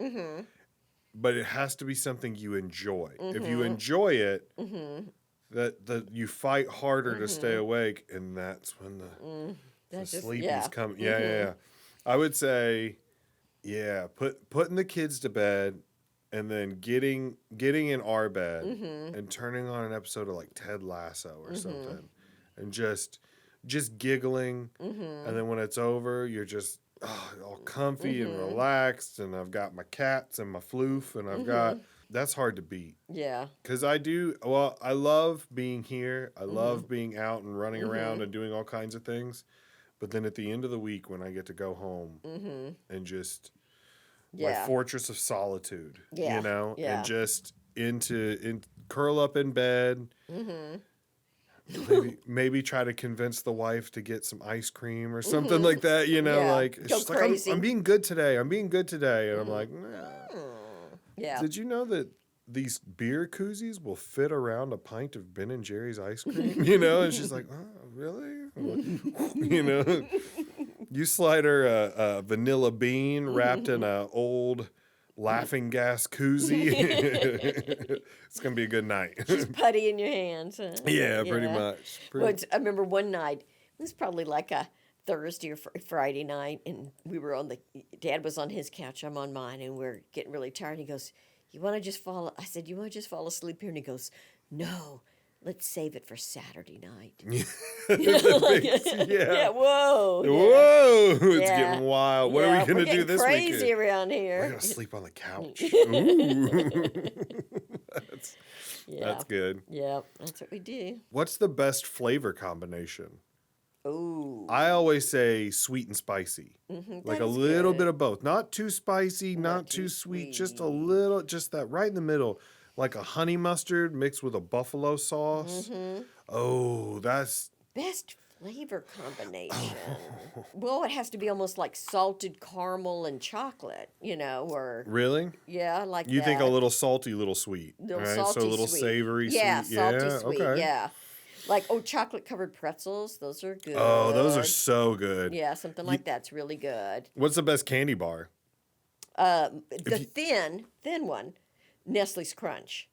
But it has to be something you enjoy. If you enjoy it, that you fight harder to stay awake, and that's when the sleepies come. Yeah. I would say, putting the kids to bed, and then getting in our bed and turning on an episode of like Ted Lasso or something, and just giggling, and then when it's over, you're just all comfy and relaxed, and I've got my cats and my floof, and I've got. That's hard to beat. Yeah. Because I love being here. I love being out and running around and doing all kinds of things. But then at the end of the week, when I get to go home and just my fortress of solitude, you know, and just curl up in bed, maybe try to convince the wife to get some ice cream or something like that, you know, like, go crazy. I'm being good today. And I'm like, nah. Yeah. Did you know that these beer koozies will fit around a pint of Ben & Jerry's ice cream? You know, and she's like, oh, really? You know, you slide her a vanilla bean wrapped in an old laughing gas koozie. It's going to be a good night. Just putty in your hands. Huh? Yeah, pretty much. I remember one night, it was probably like a Thursday or Friday night, and Dad was on his couch, I'm on mine, and we're getting really tired. He goes, I said, you want to just fall asleep here? And he goes, no, let's save it for Saturday night. Yeah, whoa. Whoa, it's getting wild. What are we going to do this weekend? Crazy around here. We're going to sleep on the couch. Ooh. That's good. Yeah, that's what we do. What's the best flavor combination? Ooh. I always say sweet and spicy. Like a little bit of both. Not too spicy, not too sweet. Just a little, just that right in the middle. like a honey mustard mixed with a buffalo sauce. Mm-hmm. Oh, that's Best flavor combination. Well, it has to be almost like salted caramel and chocolate, or really. yeah, like You think a that. little salty, little sweet, Little right? salty, So a little sweet. savory, Yeah, sweet. salty, Yeah, sweet. okay. Yeah, like chocolate covered pretzels. Those are good. Oh, those are so good. Yeah, something like that's really good. What's the best candy bar? The thin one, Nestle's Crunch.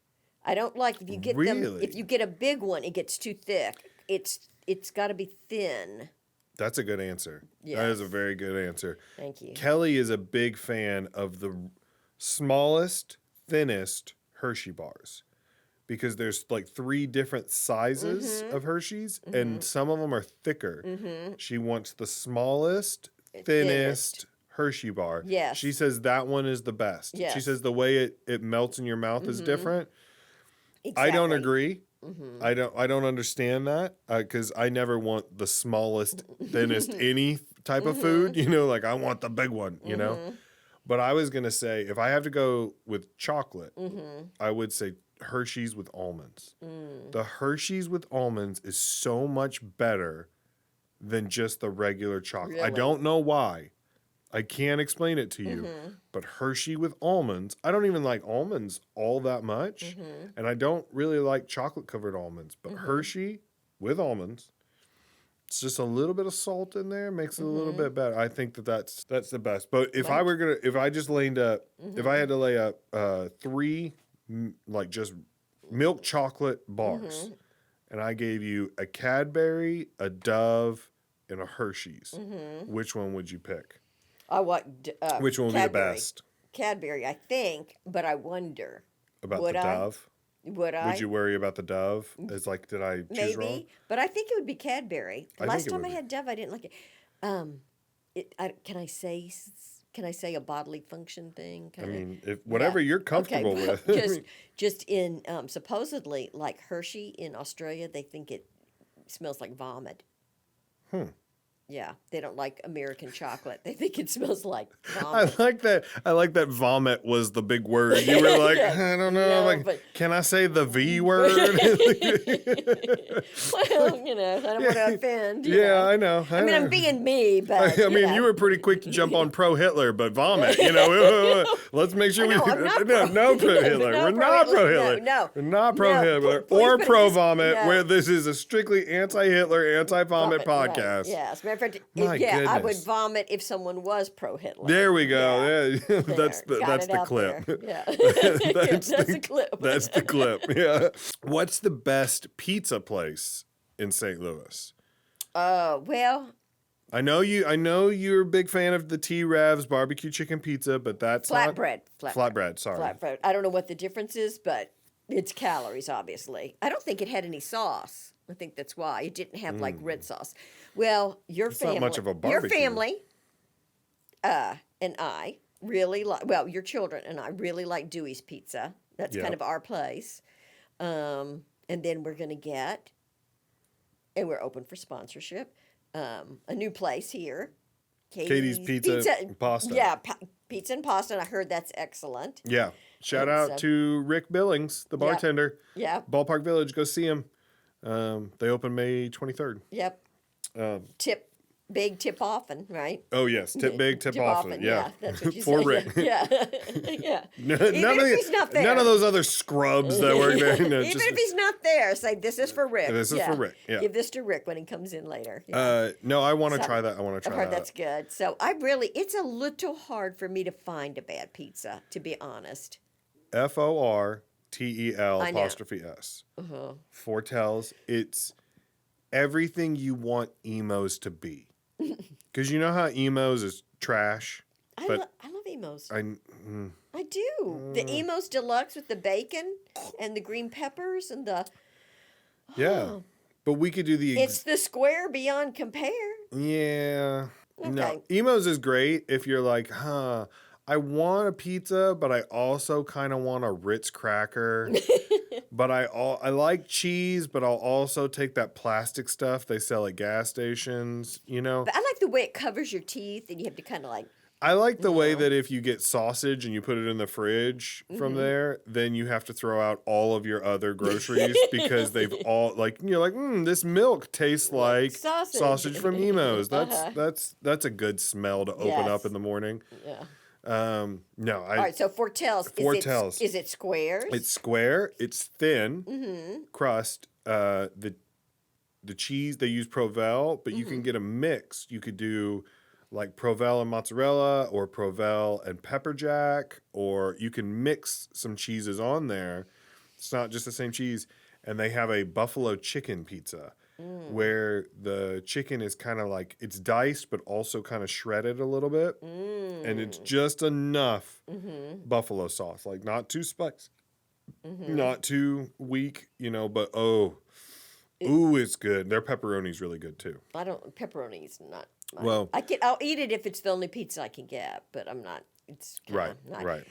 I don't like if you get them. Really? If you get a big one, it gets too thick. It's got to be thin. That's a good answer. Yes. That is a very good answer. Thank you. Kelly is a big fan of the smallest, thinnest Hershey bars because there's like 3 different sizes of Hershey's, and some of them are thicker. She wants the smallest, thinnest Hershey bar. Yes. She says that one is the best. Yes. She says the way it melts in your mouth is different. Exactly. I don't agree. I don't understand that because I never want the smallest, thinnest any type of food. Like I want the big one. But I was gonna say if I have to go with chocolate, I would say Hershey's with almonds. The Hershey's with almonds is so much better than just the regular chocolate. I Really? don't know why. I can't explain it to you, but Hershey with almonds, I don't even like almonds all that much, and I don't really like chocolate-covered almonds, but Hershey with almonds, it's just a little bit of salt in there, makes it a little bit better. I think that's the best. But if I just laid up, if I had to lay up 3 like just milk chocolate bars, and I gave you a Cadbury, a Dove, and a Hershey's, which one would you pick? I want Which one would be the best? Cadbury, I think, but I wonder. About Would the I? Dove? Would I? Would you worry about the Dove? It's like, did I choose Maybe, wrong? but I think it would be Cadbury. I Last think it time would I be. had Dove, I didn't like it. Can I say a bodily function thing? I mean, whatever you're comfortable with. just in supposedly like Hershey in Australia, they think it smells like vomit. Yeah, they don't like American chocolate. They think it smells like I vomit. like that. I like that vomit was the big word. You were like, I don't know. No, Like, but- can I say the V word? Well, I don't want to offend. you Yeah, know. I know. I mean, I'm being me, but I mean, you were pretty quick to jump on pro Hitler, but vomit. Let's make sure No, I'm not no pro Hitler. No We're pro not pro Hitler. Hitler. No. We're not pro No, Hitler please, or but pro just- vomit. no. Where this is a strictly anti-Hitler, anti-vomit Right. podcast. Yes, matter of fact, My I would goodness. vomit if someone was pro Hitler. There we go. Yeah. that's There. Got that's it the out clip. there. Yeah, That's that's the- the clip. That's the clip. Yeah. What's the best pizza place in St. Louis? Well, I know you're a big fan of the T-Revs barbecue chicken pizza, but that's flatbread. not flatbread. Sorry. Flatbread. I don't know what the difference is, but it's calories, obviously. I don't think it had any sauce. I think that's why it didn't have like red sauce. Well, your It's family, not much of a your barbecue. family, and I really like. Well, your children and I really like Dewey's Pizza. That's Yep. kind of our place. And then we're gonna get, and we're open for sponsorship. A new place here, Katie's Pizza and Pasta. Yeah, pizza and pasta. And I heard that's excellent. Yeah. Shout And out so- to Rick Billings, the bartender. Yeah. Ballpark Village. Go see him. They open May 23rd. Yep. Big tip often, right? Oh yes, tip big, tip often. Yeah, that's what you for said. Rick. Yeah, yeah. None Even of if he's not there. none of those other scrubs that work there. No, Even just- if he's not there, say this is for Rick. This is for Rick, yeah. Give this to Rick when he comes in later. Yeah. No, I want to So, try that. I want to I've try heard that. that's good. So it's a little hard for me to find a bad pizza, to be honest. FORTEL I know. apostrophe S. Fortels. It's everything you want emos to be. Because you know how emos is trash. I But love Emos. I do. The Emos Deluxe with the bacon and the green peppers and the. yeah. But we could do the It's the square beyond compare. yeah. No, Okay. emos is great if you're like, I want a pizza, but I also kind of want a Ritz cracker. But I like cheese, but I'll also take that plastic stuff they sell at gas stations, But I like the way it covers your teeth and you have to kind of like. I like the way No. that if you get sausage and you put it in the fridge from there, then you have to throw out all of your other groceries because they've all like you're like, this milk tastes like sausage from Nemo's. That's a good smell to open up Yes. in the morning. Yeah. No, All right, so Fortels. Fortels. Is it squares? It's square. It's thin crust. The cheese they use Provel, but you can get a mix. You could do like Provel and mozzarella, or Provel and pepper jack, or you can mix some cheeses on there. It's not just the same cheese. And they have a buffalo chicken pizza where the chicken is kind of like it's diced, but also kind of shredded a little bit, and it's just enough buffalo sauce, like not too spicy, not too weak, but it's good. Their pepperoni's really good too. Pepperoni's not. Well, I'll eat it if it's the only pizza I can get, but I'm not. It's kinda not. Right.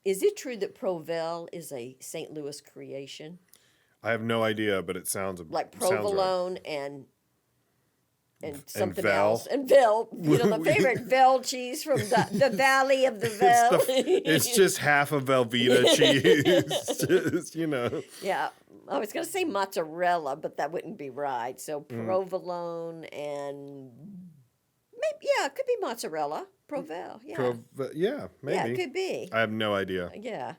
Is it true that Provel is a St. Louis creation? I have no idea, but it sounds Like sounds right. provolone and something Vel. else. And Vel, the favorite Vel cheese from the Valley of the Vel. It's just half of Velveeta cheese. Just, Yeah. I was going to say mozzarella, but that wouldn't be right. So provolone and maybe, it could be mozzarella. Provel, yeah. Yeah, maybe. Yeah, it could be. I have no idea. Yeah.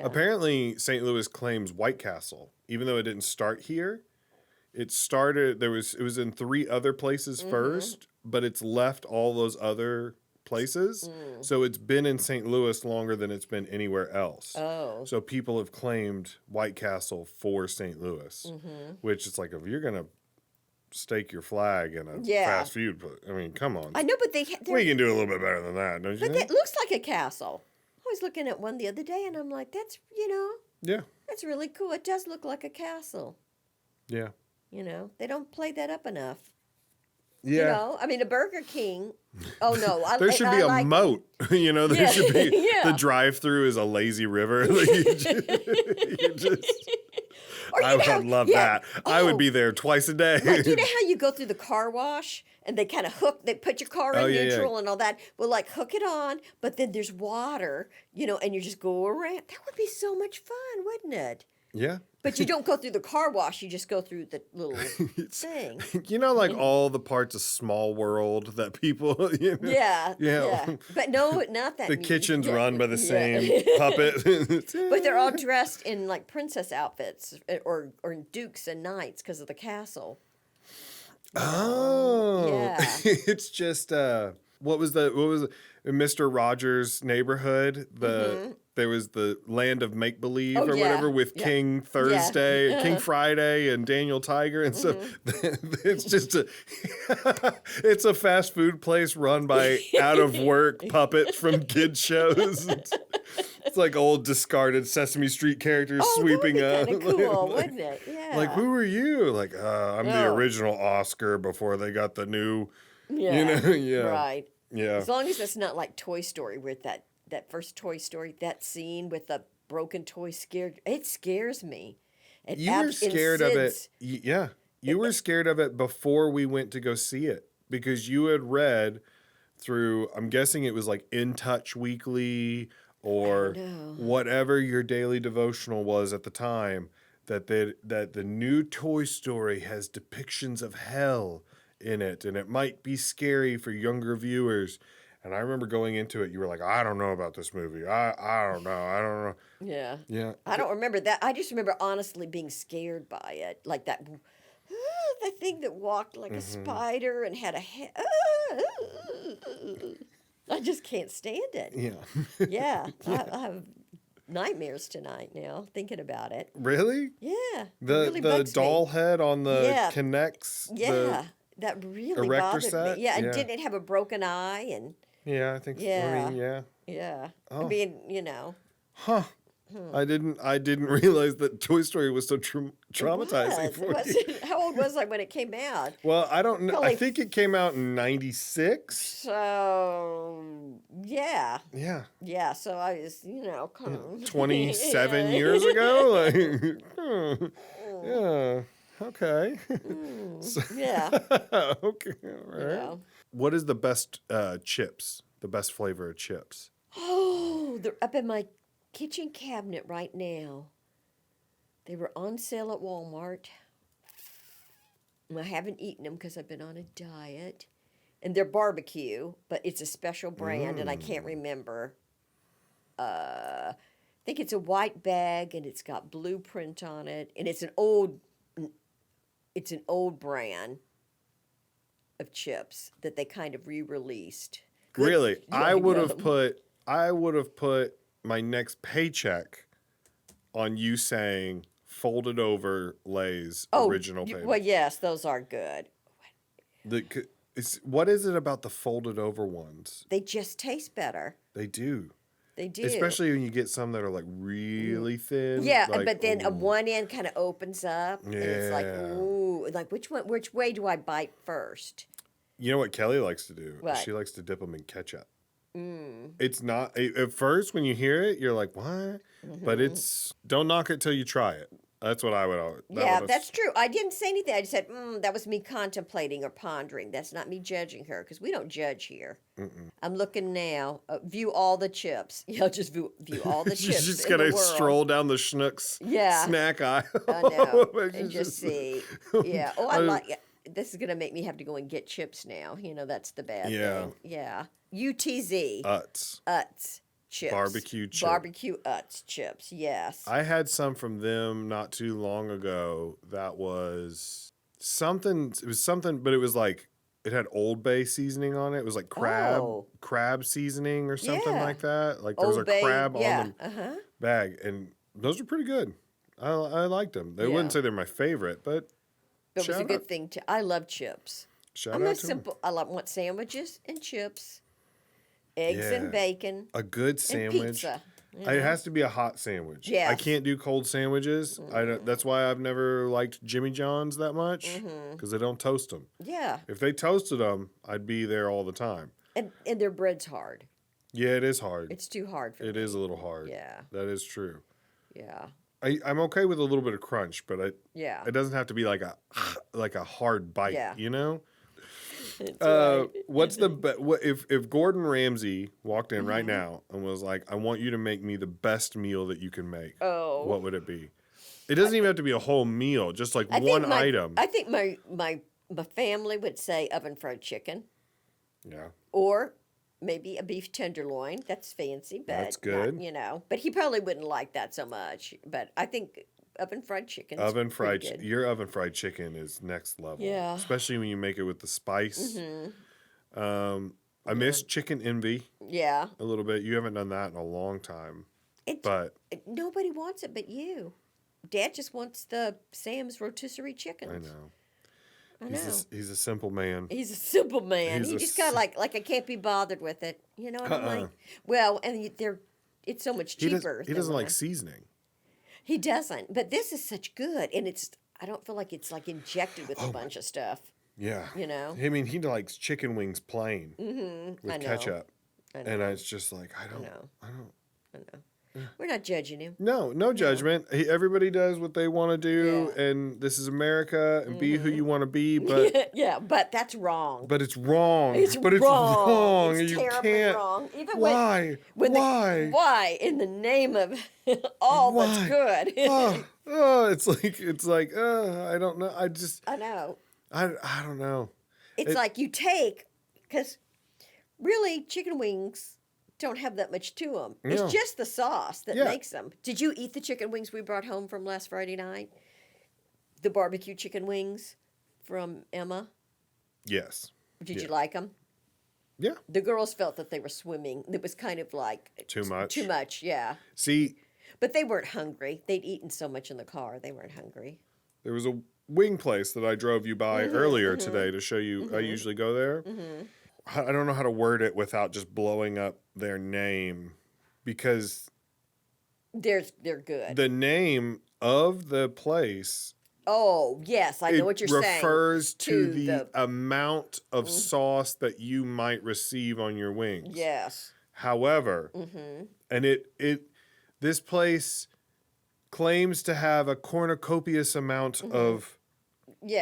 Apparently, St. Louis claims White Castle, even though it didn't start here. It was in 3 other places first, but it's left all those other places. So it's been in St. Louis longer than it's been anywhere else. Oh. So people have claimed White Castle for St. Louis, which is like, if you're going to stake your flag in a fast food, I mean, come on. I know, but we can do a little bit better than that, don't you But think? that looks like a castle. I was looking at one the other day, and I'm like, that's really cool. It does look like a castle. Yeah. They don't play that up enough. Yeah. I mean, a Burger King. Oh no, there should be a moat. There should be the drive-through is a lazy river. I would love that. I would be there twice a day. Like, you know how you go through the car wash and they kind of they put your car in neutral and all that. Well, like hook it on, but then there's water, and you just go around. That would be so much fun, wouldn't it? Yeah. But you don't go through the car wash. You just go through the little thing. Like all the parts of Small World that people, Yeah. But no, not that. The kitchen's run by the same puppet. But they're all dressed in like princess outfits or dukes and knights because of the castle. Oh. Yeah. It's just what was Mr. Rogers' Neighborhood? There was the Land of Make Believe or whatever with King Thursday, King Friday, and Daniel Tiger and stuff. It's just it's a fast food place run by out of work puppets from kids shows. It's like old discarded Sesame Street characters sweeping up. That would be cool, wouldn't it? Yeah. Like, who are you? Like, I'm the original Oscar before they got the new. Right. Yeah. As long as it's not like Toy Story, where that first Toy Story, that scene with the broken toy scares me. You were scared of it. Yeah. You were scared of it before we went to go see it because you had read through, I'm guessing it was like In Touch Weekly or whatever your daily devotional was at the time, that the new Toy Story has depictions of hell in it and it might be scary for younger viewers. And I remember going into it, you were like, I don't know about this movie. I don't know. Yeah. Yeah. I don't remember that. I just remember honestly being scared by it. Like that, the thing that walked like a spider and had a head. I just can't stand it. Yeah. Yeah. I have nightmares tonight now, thinking about it. Really? Yeah. The doll head on the connects. Yeah. That really bothered me. Yeah, and didn't it have a broken eye? And yeah, I think. Yeah. I mean, yeah. Oh. I mean, Huh. I didn't realize that Toy Story was so traumatizing for you. How old was I when it came out? Well, I don't know. I think it came out in 96. So, yeah. Yeah. Yeah, so I was, 27 years ago? Yeah. Okay. Yeah. Okay. All right. What is the best chips the best flavor of chips? Oh, they're up in my kitchen cabinet right now. They were on sale at Walmart. I haven't eaten them because I've been on a diet. And they're barbecue, but it's a special brand, and I can't remember. I think it's a white bag, and it's got blueprint on it, and it's an old brand of chips that they kind of re-released. Good. Really? I would Yum. have put my next paycheck on you saying folded over Lay's original payment. Well, yes, those are good. What is it about the folded over ones? They just taste better. They do. They do. Especially when you get some that are like really thin. Yeah, like, but then one end kind of opens up. Yeah. And it's like, ooh, like which way do I bite first? You know what Kelly likes to do? What? She likes to dip them in ketchup. It's not, at first when you hear it, you're like, what? But don't knock it till you try it. That's what I would always. That's true. I didn't say anything. I just said, that was me contemplating or pondering. That's not me judging her, because we don't judge here. I'm looking now. View all the chips. Just view all the chips. She's just going to stroll down the Schnucks snack aisle. I know. And just see. Yeah. Oh, I like it. This is going to make me have to go and get chips now. That's the bad thing. Yeah. UTZ. Utz. Chips. Barbecue chips. Barbecue Utz chips, yes. I had some from them not too long ago that was something. It was something, but it was like, it had Old Bay seasoning on it. It was like crab seasoning or something like that. Like there was a crab on the bag. And those were pretty good. I liked them. They wouldn't say they're my favorite, but it was a good thing to. I love chips. I'm a simple. I want sandwiches and chips. Eggs and bacon. A good sandwich. And pizza. It has to be a hot sandwich. Yes. I can't do cold sandwiches. That's why I've never liked Jimmy John's that much, because they don't toast them. Yeah. If they toasted them, I'd be there all the time. And their bread's hard. Yeah, it is hard. It's too hard for me. It is a little hard. Yeah. That is true. Yeah. I'm okay with a little bit of crunch, but it doesn't have to be like a hard bite, you know? Right. What's if Gordon Ramsay walked in right now and was like, I want you to make me the best meal that you can make, what would it be? It doesn't even have to be a whole meal, just like one item. I think my family would say oven fried chicken. Yeah. Or maybe a beef tenderloin. That's fancy, but that's good. Not, but he probably wouldn't like that so much. But I think oven fried chicken. Your oven fried chicken is next level. Yeah. Especially when you make it with the spice. I miss chicken envy. Yeah. A little bit. You haven't done that in a long time. Nobody wants it but you. Dad just wants the Sam's rotisserie chickens. I know. He's a simple man. He's a simple man. He just got like I can't be bothered with it. You know what I'm like? Well, and it's so much cheaper. He doesn't like seasoning. He doesn't. But this is such good, and I don't feel like it's like injected with a bunch of stuff. Yeah. You know? I mean, he likes chicken wings plain with ketchup. And it's just like, I don't know. We're not judging him. No judgment. Everybody does what they want to do, and this is America, and be who you want to be. But but that's wrong. But it's wrong. It's wrong. It's you terribly can't. wrong. Even why? Why? In the name of all that's good. It's like I don't know. I know. I don't know. It's like you take, because really chicken wings don't have that much to them. No. It's just the sauce that makes them. Did you eat the chicken wings we brought home from last Friday night? The barbecue chicken wings from Emma? Yes. Did you like them? Yeah. The girls felt that they were swimming. It was kind of like... Too much? Too much, yeah. See... But they weren't hungry. They'd eaten so much in the car. They weren't hungry. There was a wing place that I drove you by earlier today to show you. I usually go there. I don't know how to word it without just blowing up their name, because they're good. The name of the place. Oh, yes, I know what you're saying. It refers to the amount of sauce that you might receive on your wings. Yes. However, and this place claims to have a cornucopious amount of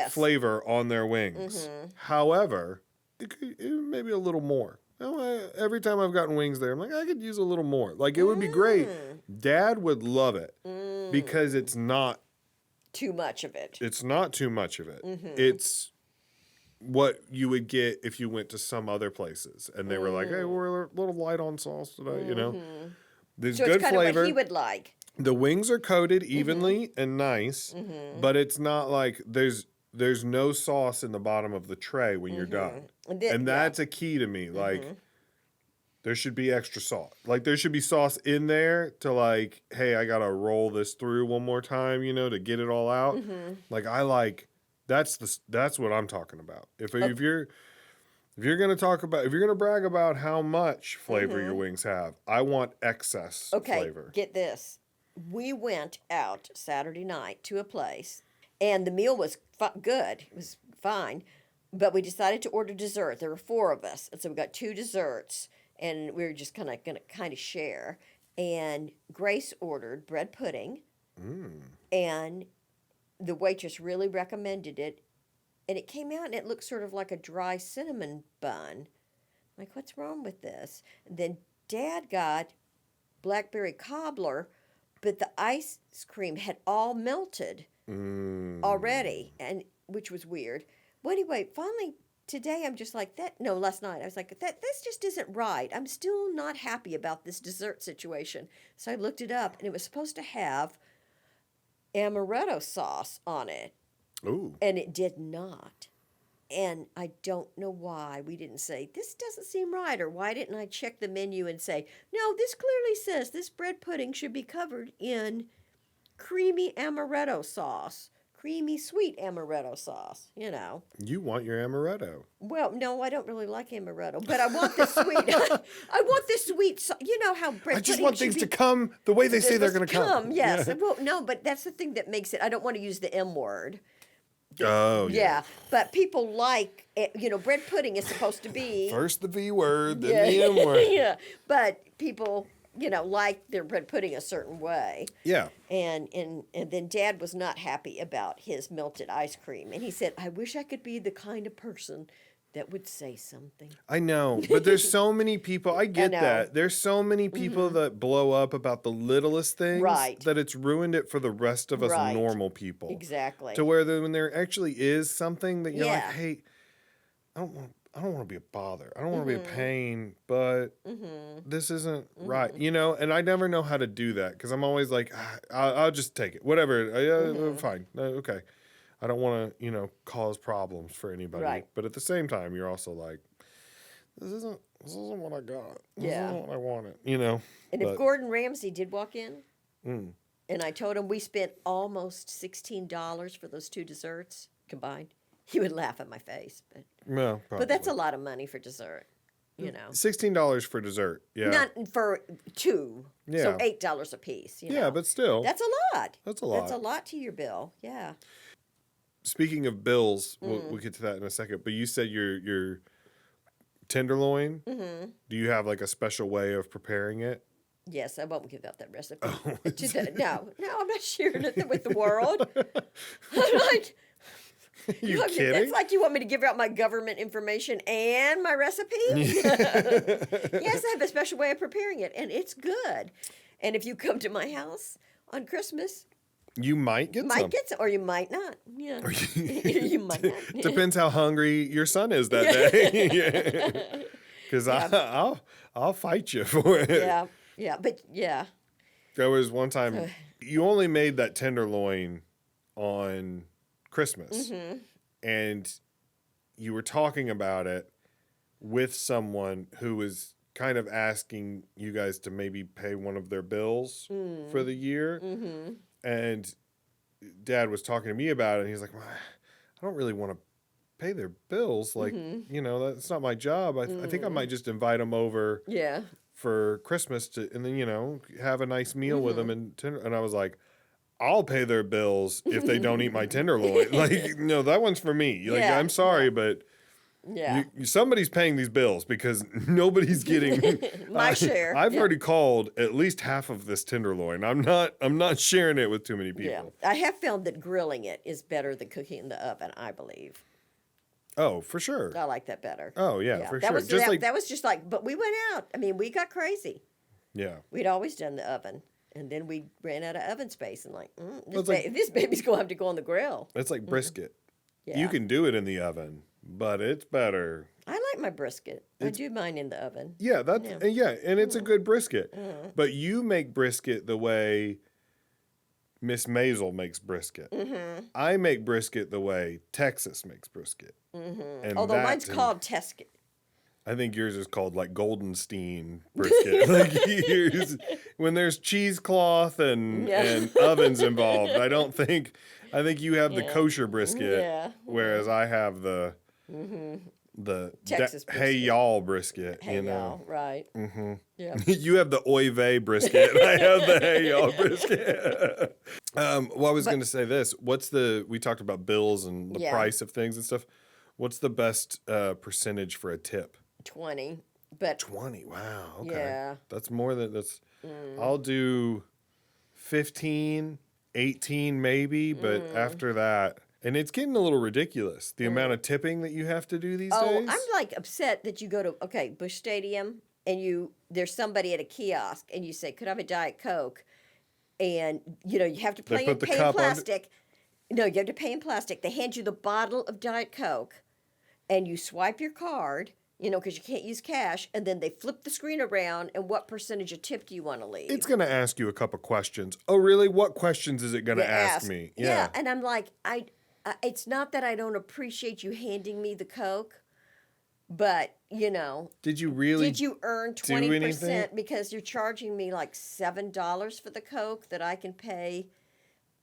flavor on their wings. However, it may be a little more. well, every time I've gotten wings there, I'm like, I could use a little more. Like, it would be great. Dad would love it because it's not too much of it. It's not too much of it. It's what you would get if you went to some other places and they were like, hey, we're a little light on sauce today, you know. There's So good it's kind flavor. of what he would like. The wings are coated evenly and nice, but it's not like there's no sauce in the bottom of the tray when you're done. And that's a key to me. Like, there should be extra sauce. Like, there should be sauce in there to, like, hey, I got to roll this through one more time, you know, to get it all out. Like, that's what I'm talking about. If you're going to brag about how much flavor your wings have, I want excess flavor. Get this. We went out Saturday night to a place, and the meal was good. It was fine, but we decided to order dessert. There were 4 of us, and so we got 2 desserts, and we were just going to share. And Grace ordered bread pudding, and the waitress really recommended it, and it came out, and it looked sort of like a dry cinnamon bun. I'm like, what's wrong with this? And then Dad got blackberry cobbler, but the ice cream had all melted already, and which was weird. Well, anyway, finally today I'm just like that. No, last night I was like, this just isn't right. I'm still not happy about this dessert situation. So I looked it up, and it was supposed to have amaretto sauce on it. Ooh. And it did not. And I don't know why we didn't say, this doesn't seem right, or why didn't I check the menu and say, no, this clearly says this bread pudding should be covered in creamy amaretto sauce, creamy sweet amaretto sauce, you know. You want your amaretto. Well, no, I don't really like amaretto, but I want the sweet, I want the sweet, you know how bread pudding I just want things be, to come the way they say they're going to come. Yes. Yeah. Well, no, but that's the thing that makes it, I don't want to use the M word. Oh, yeah. But people like, you know, bread pudding is supposed to be. First the V word, then the M word. Yeah. But people, you know, like their bread pudding a certain way. Yeah. And then Dad was not happy about his melted ice cream. And he said, I wish I could be the kind of person that would say something. I know, but there's so many people. I get know. that. There's so many people that blow up about the littlest things Right. that it's ruined it for the rest of us Right. normal people. Exactly. To where when there actually is something that you're like, Yeah. hey, I don't want to be a bother. I don't want to be a pain, but this isn't right, you know. And I never know how to do that because I'm always like, I'll just take it, whatever. Fine, okay. I don't want to, you know, cause problems for anybody. Right. But at the same time, you're also like, this isn't what I got. This Yeah. isn't what I wanted, you know. And if Gordon Ramsay did walk in, and I told him we spent almost $16 for those 2 desserts combined, he would laugh at my face. But that's a lot of money for dessert, you know. $16 for dessert. Yeah. Not for 2. Yeah. So $8 a piece. You know? Yeah, but still. That's a lot. That's a lot. That's a lot to your bill. Yeah. Speaking of bills, we'll get to that in a second. But you said your tenderloin. Do you have like a special way of preparing it? Yes, I won't give out that recipe. No, I'm not sharing it with the world. I'm like, You kidding? It's like you want me to give out my government information and my recipe? Yes, I have a special way of preparing it, and it's good. And if you come to my house on Christmas, you might get some. Or you might not. Yeah, you might not. Depends how hungry your son is that day. Because I'll fight you for it. Yeah. There was one time you only made that tenderloin on Christmas, and you were talking about it with someone who was kind of asking you guys to maybe pay one of their bills for the year. And Dad was talking to me about it, and he's like, well, I don't really want to pay their bills. Like, you know, that's not my job. I think I might just invite them over for Christmas and then, you know, have a nice meal with them. And I was like, I'll pay their bills if they don't eat my tenderloin. Like, no, that one's for me. Like, I'm sorry, but somebody's paying these bills because nobody's getting my share. I've already called at least half of this tenderloin. I'm not sharing it with too many people. Yeah, I have found that grilling it is better than cooking in the oven, I believe. Oh, for sure. I like that better. Oh, yeah, for that sure. Was, Just that, like, that was just like, but we went out. I mean, we got crazy. yeah. We'd always done the oven. And then we ran out of oven space and like, it's like this baby's going to have to go on the grill. It's like brisket. Yeah. You can do it in the oven, but it's better. I like my brisket. I do mine in the oven. Yeah, and it's a good brisket. But you make brisket the way Miss Maisel makes brisket. I make brisket the way Texas makes brisket. And Although mine's called Tesket. I think yours is called like Goldenstein brisket. Like yours, when there's cheesecloth and ovens involved, I think you have the kosher brisket, whereas I have the Texas hey y'all brisket. Hey y'all, right? Mm-hmm. Yeah. You have the oy vey brisket. I have the hey y'all brisket. Well, I was going to say this. We talked about bills and the price of things and stuff. What's the best percentage for a tip? 20, but 20. Wow. Okay. Yeah. That's more than that's. I'll do 15, 18 maybe, but after that, and it's getting a little ridiculous. The amount of tipping that you have to do these days. Oh, I'm like upset that you go to Busch Stadium and there's somebody at a kiosk and you say, "Could I have a Diet Coke?" And you have to pay in plastic. No, you have to pay in plastic. They hand you the bottle of Diet Coke, and you swipe your card. Because you can't use cash, and then they flip the screen around, and what percentage of tip do you want to leave? It's going to ask you a couple questions. Oh, really? What questions is it going to ask me? Yeah, and I'm like, it's not that I don't appreciate you handing me the Coke, but, Did you really Did you earn 20% because you're charging me like $7 for the Coke that I can pay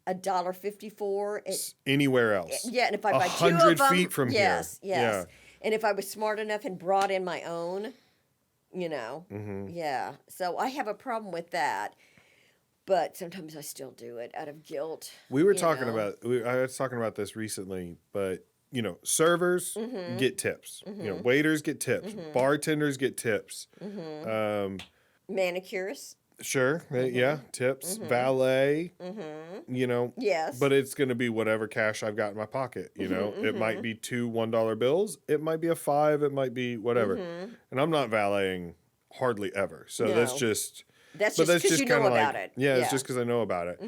$1.50 for? Anywhere else. Yeah, and if I buy 2 of them. 100 feet from here. Yes. Yeah. And if I was smart enough and brought in my own, yeah. So I have a problem with that. But sometimes I still do it out of guilt. We were talking about, I was talking about this recently, but, servers get tips. Waiters get tips. Bartenders get tips. Manicurists. Sure. Yeah. Tips. Valet. Yes. But it's going to be whatever cash I've got in my pocket. It might be 2 $1 bills. It might be a 5. It might be whatever. And I'm not valeting hardly ever. So that's just because you know about it. Yeah, it's just because I know about it.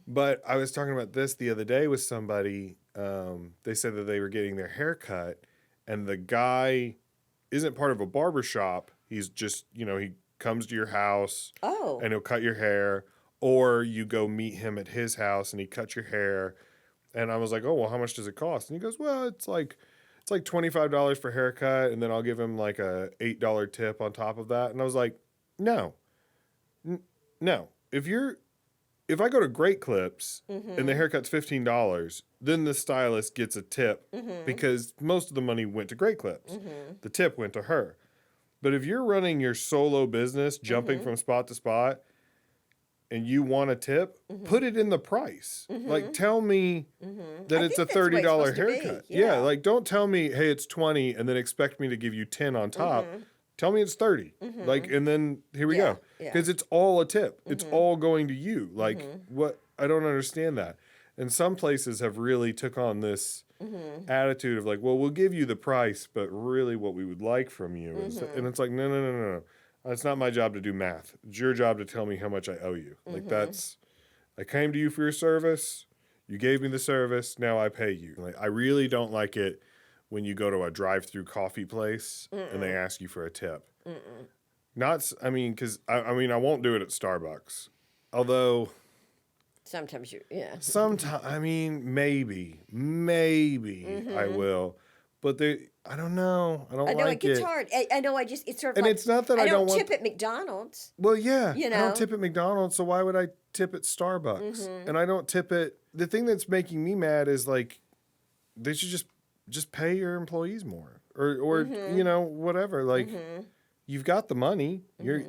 But I was talking about this the other day with somebody. They said that they were getting their hair cut, and the guy isn't part of a barber shop. He's just, he comes to your house and he'll cut your hair, or you go meet him at his house and he cuts your hair. And I was like, oh, well, how much does it cost? And he goes, well, it's like $25 for haircut, and then I'll give him like a $8 tip on top of that. And I was like, no. If I go to Great Clips and the haircut's $15, then the stylist gets a tip because most of the money went to Great Clips. The tip went to her. But if you're running your solo business, jumping from spot to spot, and you want a tip, put it in the price. Like, tell me that it's a $30 haircut. Yeah, like, don't tell me, hey, it's 20, and then expect me to give you 10 on top. Tell me it's 30. Like, and then here we go. Because it's all a tip. It's all going to you. Like, what? I don't understand that. And some places have really took on this attitude of like, well, we'll give you the price, but really what we would like from you is, and it's like, no. It's not my job to do math. It's your job to tell me how much I owe you. Like I came to you for your service. You gave me the service. Now I pay you. Like, I really don't like it when you go to a drive-through coffee place and they ask you for a tip. Because I won't do it at Starbucks. Although sometimes Sometimes, maybe I will. But I don't know. I know it gets hard. I know. It's sort of. And like, it's not that I don't tip at McDonald's. Well, yeah, I don't tip at McDonald's, so why would I tip at Starbucks? And I don't tip at. The thing that's making me mad is like, they should just pay your employees more, or whatever. Like, you've got the money.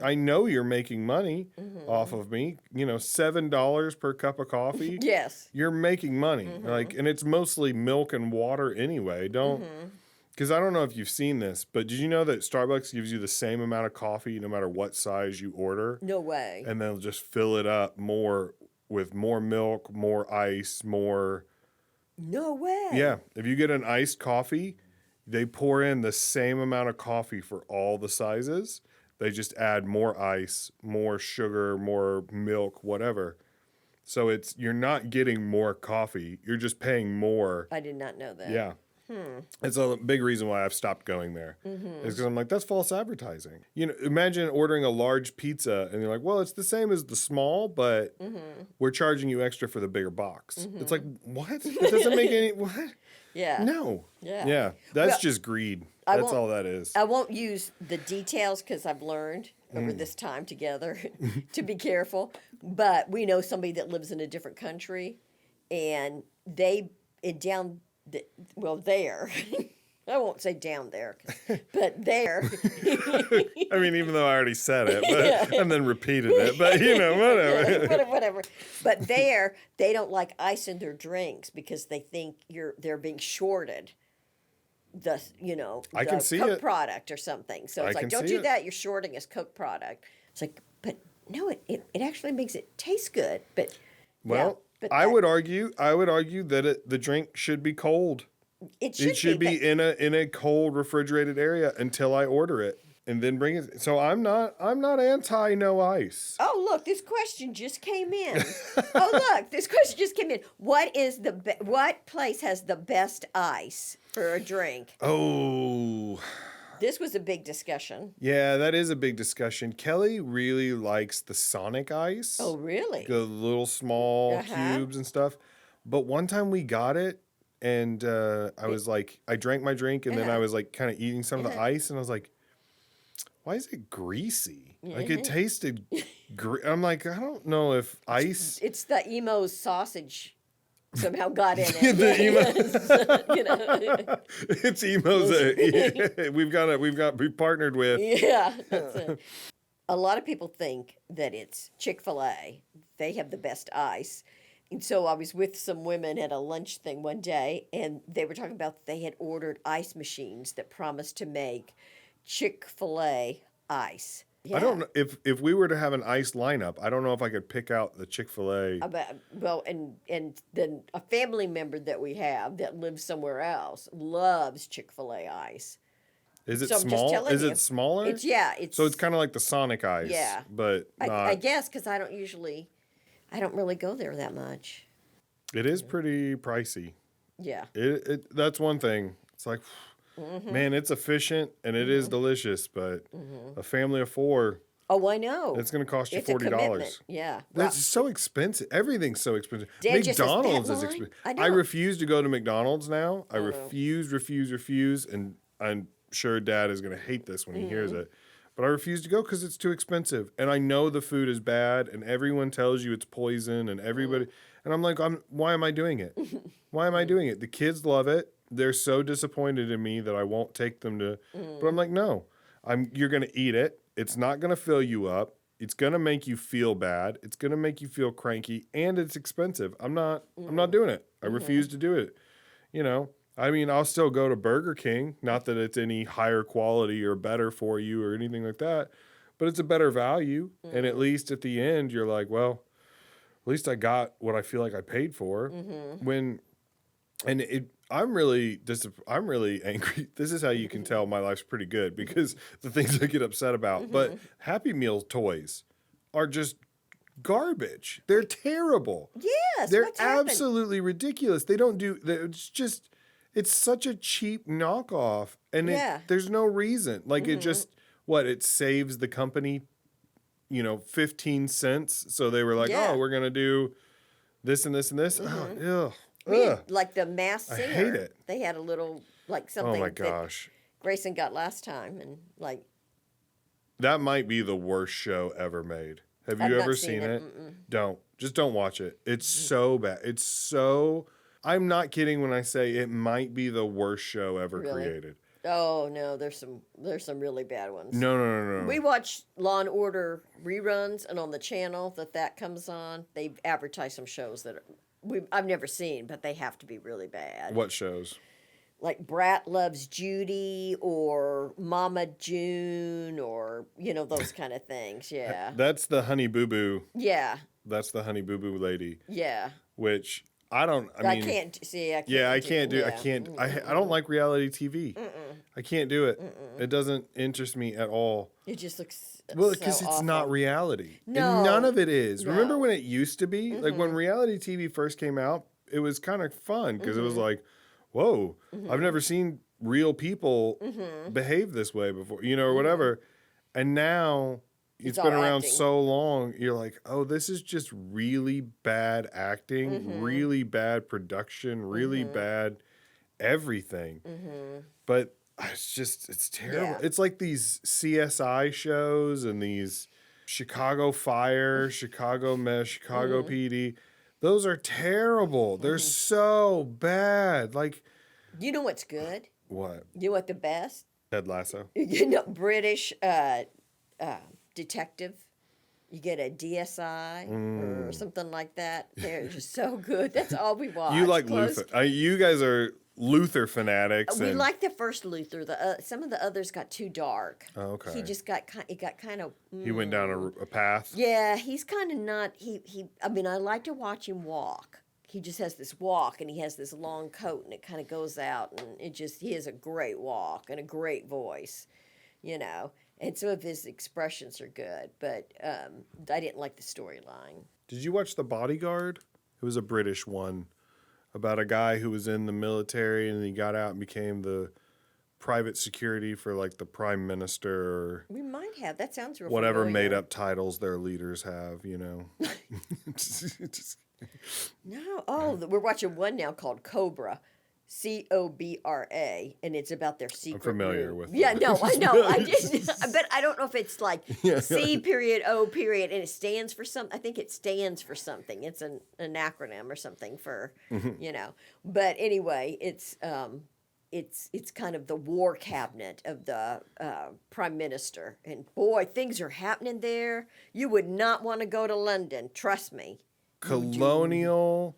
I know you're making money off of me. $7 per cup of coffee. Yes, you're making money. Like, and it's mostly milk and water anyway. Because I don't know if you've seen this, but did you know that Starbucks gives you the same amount of coffee no matter what size you order? No way. And they'll just fill it up more with more milk, more ice, more. No way. Yeah, if you get an iced coffee, They pour in the same amount of coffee for all the sizes. They just add more ice, more sugar, more milk, whatever. So you're not getting more coffee. You're just paying more. I did not know that. Yeah. It's a big reason why I've stopped going there. Is because I'm like, that's false advertising. Imagine ordering a large pizza and you're like, well, it's the same as the small, but we're charging you extra for the bigger box. It's like, what? It doesn't make any, what? Yeah. No. Yeah. Yeah. That's just greed. That's all that is. I won't use the details because I've learned over this time together to be careful. But we know somebody that lives in a different country, and there. I won't say down there, but there. I mean, even though I already said it, and then repeated it, but whatever. Whatever. But there, they don't like ice in their drinks because they think they're being shorted. I can see Coke it. product or something. So it's like, don't do that. You're shorting us Coke product. It's like, but no, it actually makes it taste good. But well, yeah, but I would argue that the drink should be cold. It should be in a cold refrigerated area until I order it and then bring it. So I'm not anti no ice. Oh, look, this question just came in. What place has the best ice for a drink? Oh. This was a big discussion. Yeah, that is a big discussion. Kelly really likes the Sonic ice. Oh, really? The little small cubes and stuff. But one time we got it, and I was like, I drank my drink, and then I was like kind of eating some of the ice, and I was like, why is it greasy? Like it tasted, I'm like, I don't know if ice. It's the Emo's sausage somehow got in it. It's Emo's. We partnered with. Yeah. That's it. A lot of people think that it's Chick-fil-A. They have the best ice. And so I was with some women at a lunch thing one day, and they were talking about they had ordered ice machines that promised to make Chick-fil-A ice. Yeah. I don't know if we were to have an ice lineup. I don't know if I could pick out the Chick-fil-A. Well, and then a family member that we have that lives somewhere else loves Chick-fil-A ice. Is it So I'm just small? telling Is you. it smaller? So it's kind of like the Sonic ice. Yeah. But not. I guess because I don't really go there that much. It is pretty pricey. Yeah. That's one thing. It's like, man, it's efficient and it is delicious, but a family of 4. Oh, I know. It's going to cost you It's a $40. commitment. Yeah. That's so expensive. Everything's so expensive. Dad just says, McDonald's "That is line?" expensive. I know. I refuse to go to McDonald's now. I know. refuse. And I'm sure Dad is going to hate this when he hears it. But I refuse to go because it's too expensive. And I know the food is bad and everyone tells you it's poison and everybody. And I'm like, why am I doing it? Why am I doing it? The kids love it. They're so disappointed in me that I won't take them to. But I'm like, no, you're going to eat it. It's not going to fill you up. It's going to make you feel bad. It's going to make you feel cranky, and it's expensive. I'm not doing it. I refuse to do it. I mean, I'll still go to Burger King. Not that it's any higher quality or better for you or anything like that, but it's a better value. And at least at the end, you're like, well, at least I got what I feel like I paid for. I'm really angry. This is how you can tell my life's pretty good because the things I get upset about. But Happy Meal toys are just garbage. They're terrible. Yes, they're what's happened? Absolutely ridiculous. It's such a cheap knockoff, and there's no reason. Like it saves the company, 15 cents. So they were like, oh, we're gonna do this and this and this. Oh, Like the Masked Singer. I hate it. They had a little something. Oh my gosh. That Grayson got last time, and that might be the worst show ever made. Have you ever seen it? Don't watch it. It's so bad. It's so. I'm not kidding when I say it might be the worst show ever created. Oh no, there's some really bad ones. No. We watch Law and Order reruns, and on the channel that comes on, they advertise some shows that I've never seen, but they have to be really bad. What shows? Like Brat Loves Judy or Mama June or those kind of things. Yeah. That's the Honey Boo Boo. Yeah. That's the Honey Boo Boo lady. Yeah. Which I don't. I mean, can't see. I can't. yeah, I can't do. Yeah. I can't. I don't like reality TV. I can't do it. It doesn't interest me at all. It just looks Well, so because it's awful. not reality. No. And none of it is. No. Remember when it used to be? Like when reality TV first came out, it was kind of fun because it was like, whoa, I've never seen real people behave this way before, or whatever. And now it's been all around acting. so long, you're like, oh, this is just really bad acting, really bad production, really bad everything. But it's terrible. Yeah. It's like these CSI shows and these Chicago Fire, Chicago Mesh, Chicago PD. Those are terrible. They're so bad. Like, You know what's good? what? You know what the best? Ted Lasso? British detective. You get a DSI or something like that. They're just so good. That's all we watch. You like Luther. You guys are Luther fanatics. We like the first Luther. Some of the others got too dark. Oh, okay. He just got kind of. He went down a path. Yeah, he's kind of not. I mean, I like to watch him walk. He just has this walk, and he has this long coat, and it kind of goes out, and he has a great walk and a great voice, And some of his expressions are good, but I didn't like the storyline. Did you watch The Bodyguard? It was a British one about a guy who was in the military and he got out and became the private security for like the prime minister or We might have. That sounds real whatever familiar. made up titles their leaders have, Just- No. Oh, we're watching one now called Cobra. COBRA, and it's about their secret. I'm familiar room. with Yeah, that. no, I know. But I don't know if it's like C period O period, and it stands for something. I think it stands for something. It's an acronym or something for, But anyway, it's kind of the war cabinet of the prime minister, and boy, things are happening there. You would not want to go to London. Trust me. Colonial,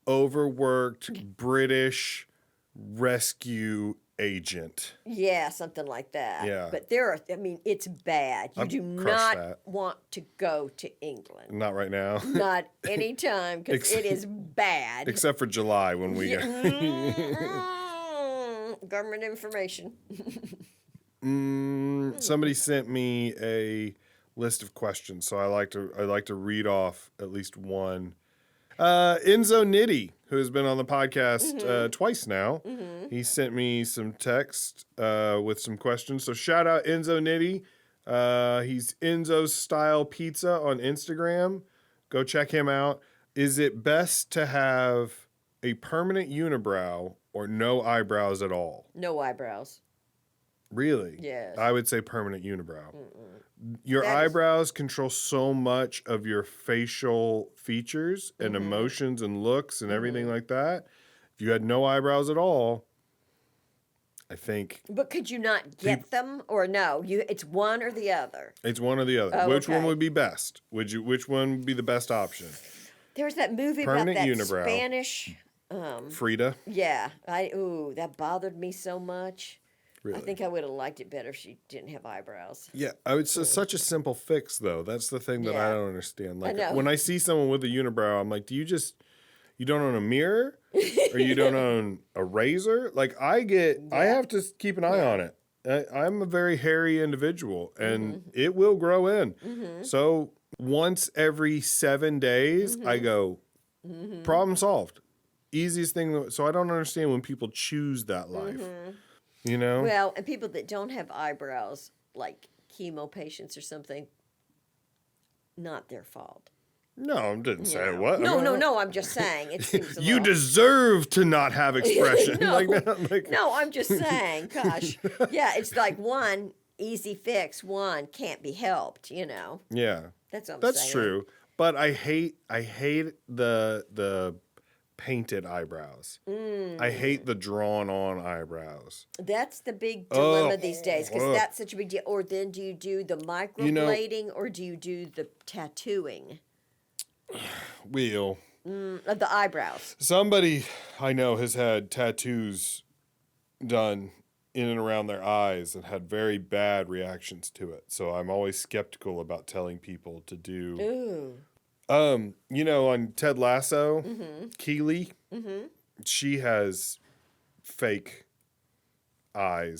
overworked British rescue agent. Yeah, something like that. Yeah. But it's bad. You do crushed not that. want to go to England. Not right now. Not anytime, because it is bad. Except for July when we Government information. Somebody sent me a list of questions, so I like to read off at least one. Enzo Nitty, who has been on the podcast twice now, he sent me some text with some questions. So shout out Enzo Nitty. He's Enzo's Style Pizza on Instagram. Go check him out. Is it best to have a permanent unibrow or no eyebrows at all? No eyebrows. Really? Yes. I would say permanent unibrow. Your eyebrows control so much of your facial features and emotions and looks and everything like that. If you had no eyebrows at all, I think But could you not get them, or no? It's one or the other. it's one or the other. Oh, Which one okay. would be best? Which one would be the best option? There was that movie Permanent about that unibrow. Spanish. Frida? Yeah, that bothered me so much. Really? I think I would have liked it better if she didn't have eyebrows. Yeah, it's such a simple fix, though. That's the thing that I Yeah. don't understand. Like know. when I see someone with a unibrow, I'm like, you don't own a mirror, or you don't own a razor? Like I have to keep an eye on it. I'm a very hairy individual, and it will grow in. So once every 7 days, I go, problem solved. Easiest thing. So I don't understand when people choose that life. Well, and people that don't have eyebrows, like chemo patients or something, not their fault. No, I didn't say what. No, I'm just saying. It seems a You little- deserve to not have expression. No. Like that. Like, No, I'm just saying, gosh. Yeah, it's like one easy fix, one can't be helped, yeah, That's what I'm that's saying. true. But I hate the painted eyebrows. I hate the drawn on eyebrows. That's the big dilemma Oh, these days, because that's such a big deal. Or then do you do the microblading or do you do the tattooing Wheel. of the eyebrows? Somebody I know has had tattoos done in and around their eyes and had very bad reactions to it. So I'm always skeptical about telling people to do. Ooh. On Ted Lasso, Keely, Mm-hmm. she has fake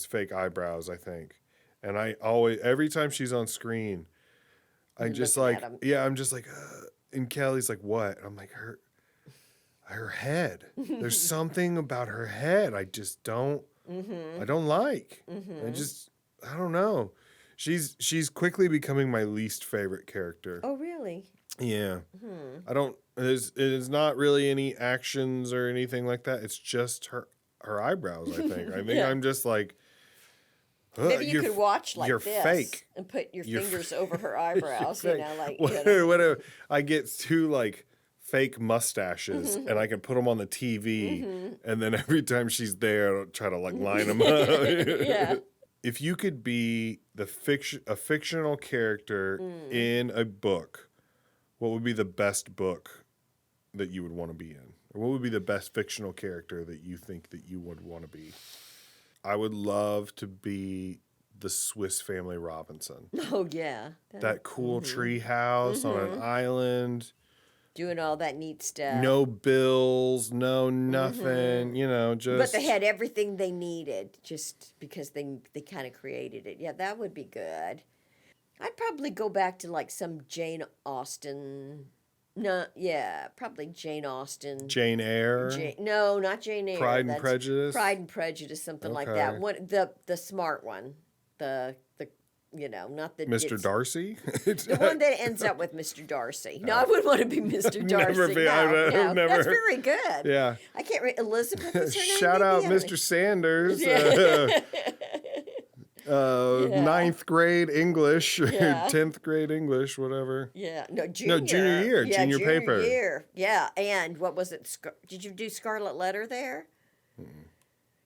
fake eyebrows, I think. And every time she's on screen, You're looking at them. I'm just like, and Kelly's like, what? I'm like, her head. There's something about her head I just don't, I don't like. I don't know. She's quickly becoming my least favorite character. Oh, really? Yeah. I don't, it is not really any actions or anything like that. It's just her eyebrows, I think. I think Yeah. I'm just like, Maybe you could watch like you're this fake. and put your You're fingers over her eyebrows, You're you know, fake. like Whatever. I get two like fake mustaches and I can put them on the TV and then every time she's there, I'll try to like line them up. Yeah. If you could be a fictional character in a book, what would be the best book that you would want to be in? Or what would be the best fictional character that you think that you would want to be? I would love to be the Swiss Family Robinson. Oh, yeah. That cool tree house on an island. Doing all that neat stuff. No bills, no nothing, just... But they had everything they needed just because they kind of created it. Yeah, that would be good. I'd probably go back to like some Jane Austen. No, yeah, probably Jane Austen. Jane Eyre? No, not Jane Eyre. Pride and Prejudice? Pride and Prejudice, something like Okay. that. The smart one. The not the... Mr. Darcy? The one that ends up with Mr. Darcy. No, I wouldn't want to be Mr. Darcy. I've never... That's very good. Yeah. I can't read. Elizabeth is her name? Shout out maybe? Mr. Sanders. Yeah. Ninth grade English, Yeah. 10th grade English, whatever. Yeah, no, junior. Junior year, Yeah, junior paper. Year. Yeah, and what was it? Did you do Scarlet Letter there?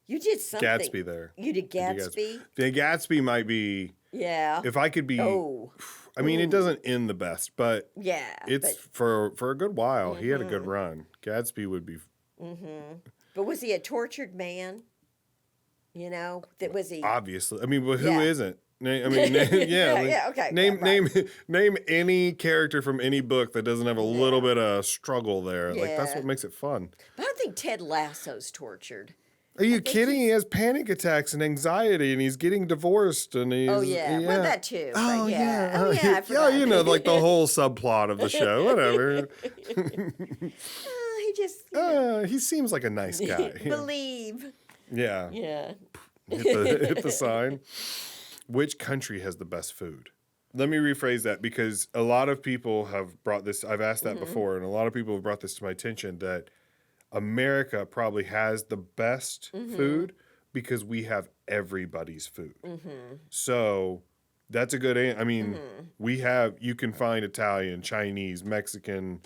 You did something. Gatsby there. You did Gatsby? The Gatsby might be, Yeah. if I could be, Oh. I mean, it doesn't end the best, but Yeah. it's for a good while. He had a good run. Gatsby would be. But was he a tortured man? That was he? Obviously. I mean, but who Yeah. isn't? I mean, yeah. Yeah, okay. Name Yeah, right. name any character from any book that doesn't have a little bit of struggle there. Like that's Yeah. what makes it fun. But I don't think Ted Lasso's tortured. Are you kidding? He has panic attacks and anxiety, and he's getting divorced, and he's Oh, yeah. Well, that too. But Oh yeah. yeah, Oh, yeah, I forgot. like the whole subplot of the show. Whatever. He just He seems like a nice guy. believe. Yeah. Yeah. Hit the sign. Which country has the best food? Let me rephrase that because a lot of people have brought this. I've asked that before, and a lot of people have brought this to my attention that America probably has the best food because we have everybody's food. So that's a good I mean, you can find Italian, Chinese, Mexican,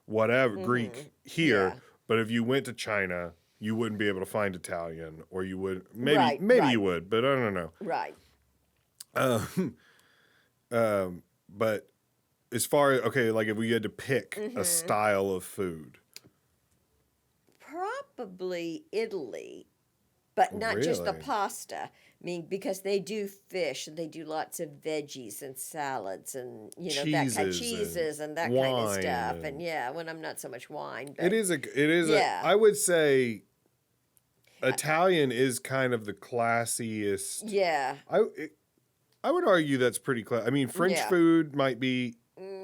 whatever, Greek here. Yeah. But if you went to China, you wouldn't be able to find Italian, or you would maybe Right, maybe right. you would, but I don't know. Right. But as far as like if we had to pick a style of food, Probably Italy, but not just the Really? pasta. I mean, because they do fish and they do lots of veggies and salads and that kind of cheeses and that kind of wine stuff. and- And yeah, when I'm not so much wine. But it is Yeah. I would say Italian is kind of the classiest. Yeah. I would argue that's pretty classy. I mean, French Yeah. food might be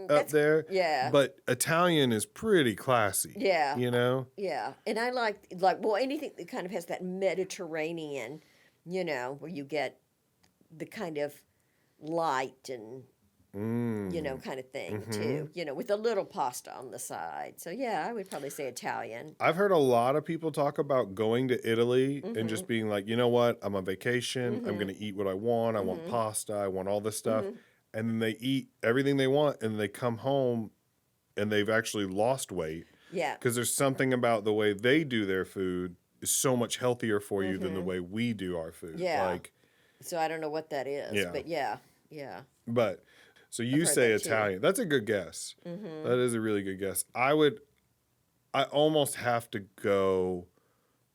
up there. Yeah. But Italian is pretty classy. Yeah. Yeah. And I like anything that kind of has that Mediterranean, where you get the kind of light and kind of thing too, with a little pasta on the side. So yeah, I would probably say Italian. I've heard a lot of people talk about going to Italy and just being like, you know what? I'm on vacation. I'm going to eat what I want. I want pasta. I want all this stuff. And then they eat everything they want and they come home and they've actually lost weight Yeah. because there's something about the way they do their food is so much healthier for you than the way we do our food. Yeah. Like, So I don't know what that is, Yeah. but yeah. but so you heard say that too. Italian. That's a good guess. That is a really good guess. I almost have to go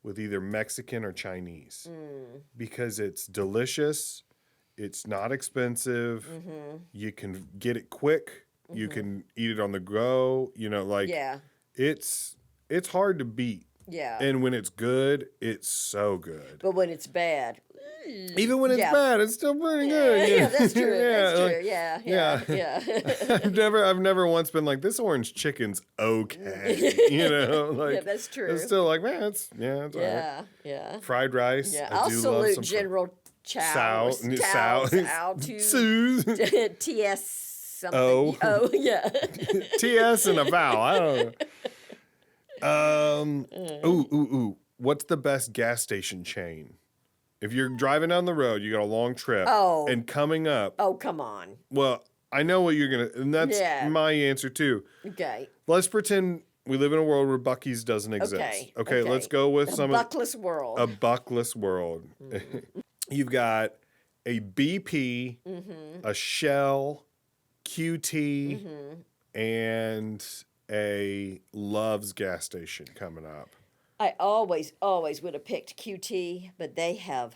with either Mexican or Chinese because it's delicious. It's not expensive. You can get it quick. You can eat it on the go. You know, like Yeah. it's hard to beat. Yeah. And when it's good, it's so good. But when it's bad, Even when it's bad, it's still pretty good. Yeah, that's true. That's like, true. Yeah. I've never once been like, this orange chicken's okay. You know, like Yeah, that's true. It's still like, man, it's all right. Yeah. Fried rice. Yeah. I I'll do love salute some General Sow. to TS something. Oh, yeah. TS and a vowel. I don't know. Ooh. What's the best gas station chain? If you're driving down the road, you got a long trip. Oh. And coming up. Oh, come on. Well, I know what you're going to, and that's my answer too. Okay. Let's pretend we live in a world where Buc-ee's doesn't exist. Okay, let's go with a buckless world. A buckless world. You've got a BP, a Shell, QT, and a Love's gas station coming up. I always would have picked QT, but they have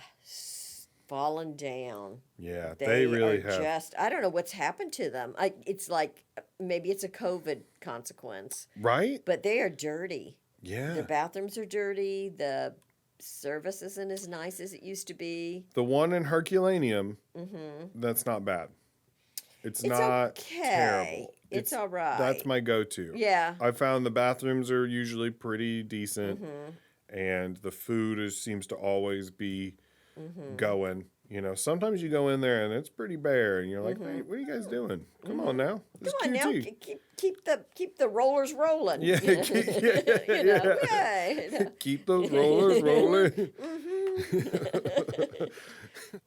fallen down. Yeah, they really have. I don't know what's happened to them. It's like maybe it's a COVID consequence. Right? But they are dirty. Yeah. The bathrooms are dirty. The service isn't as nice as it used to be. The one in Herculaneum, that's not bad. It's not terrible. It's all right. That's my go-to. Yeah. I found the bathrooms are usually pretty decent, and the food seems to always be going. You know, sometimes you go in there and it's pretty bare, and you're like, "Hey, what are you guys doing? Come on now, this Come on is now, QT. keep the rollers rolling." Yeah, keep those rollers rolling.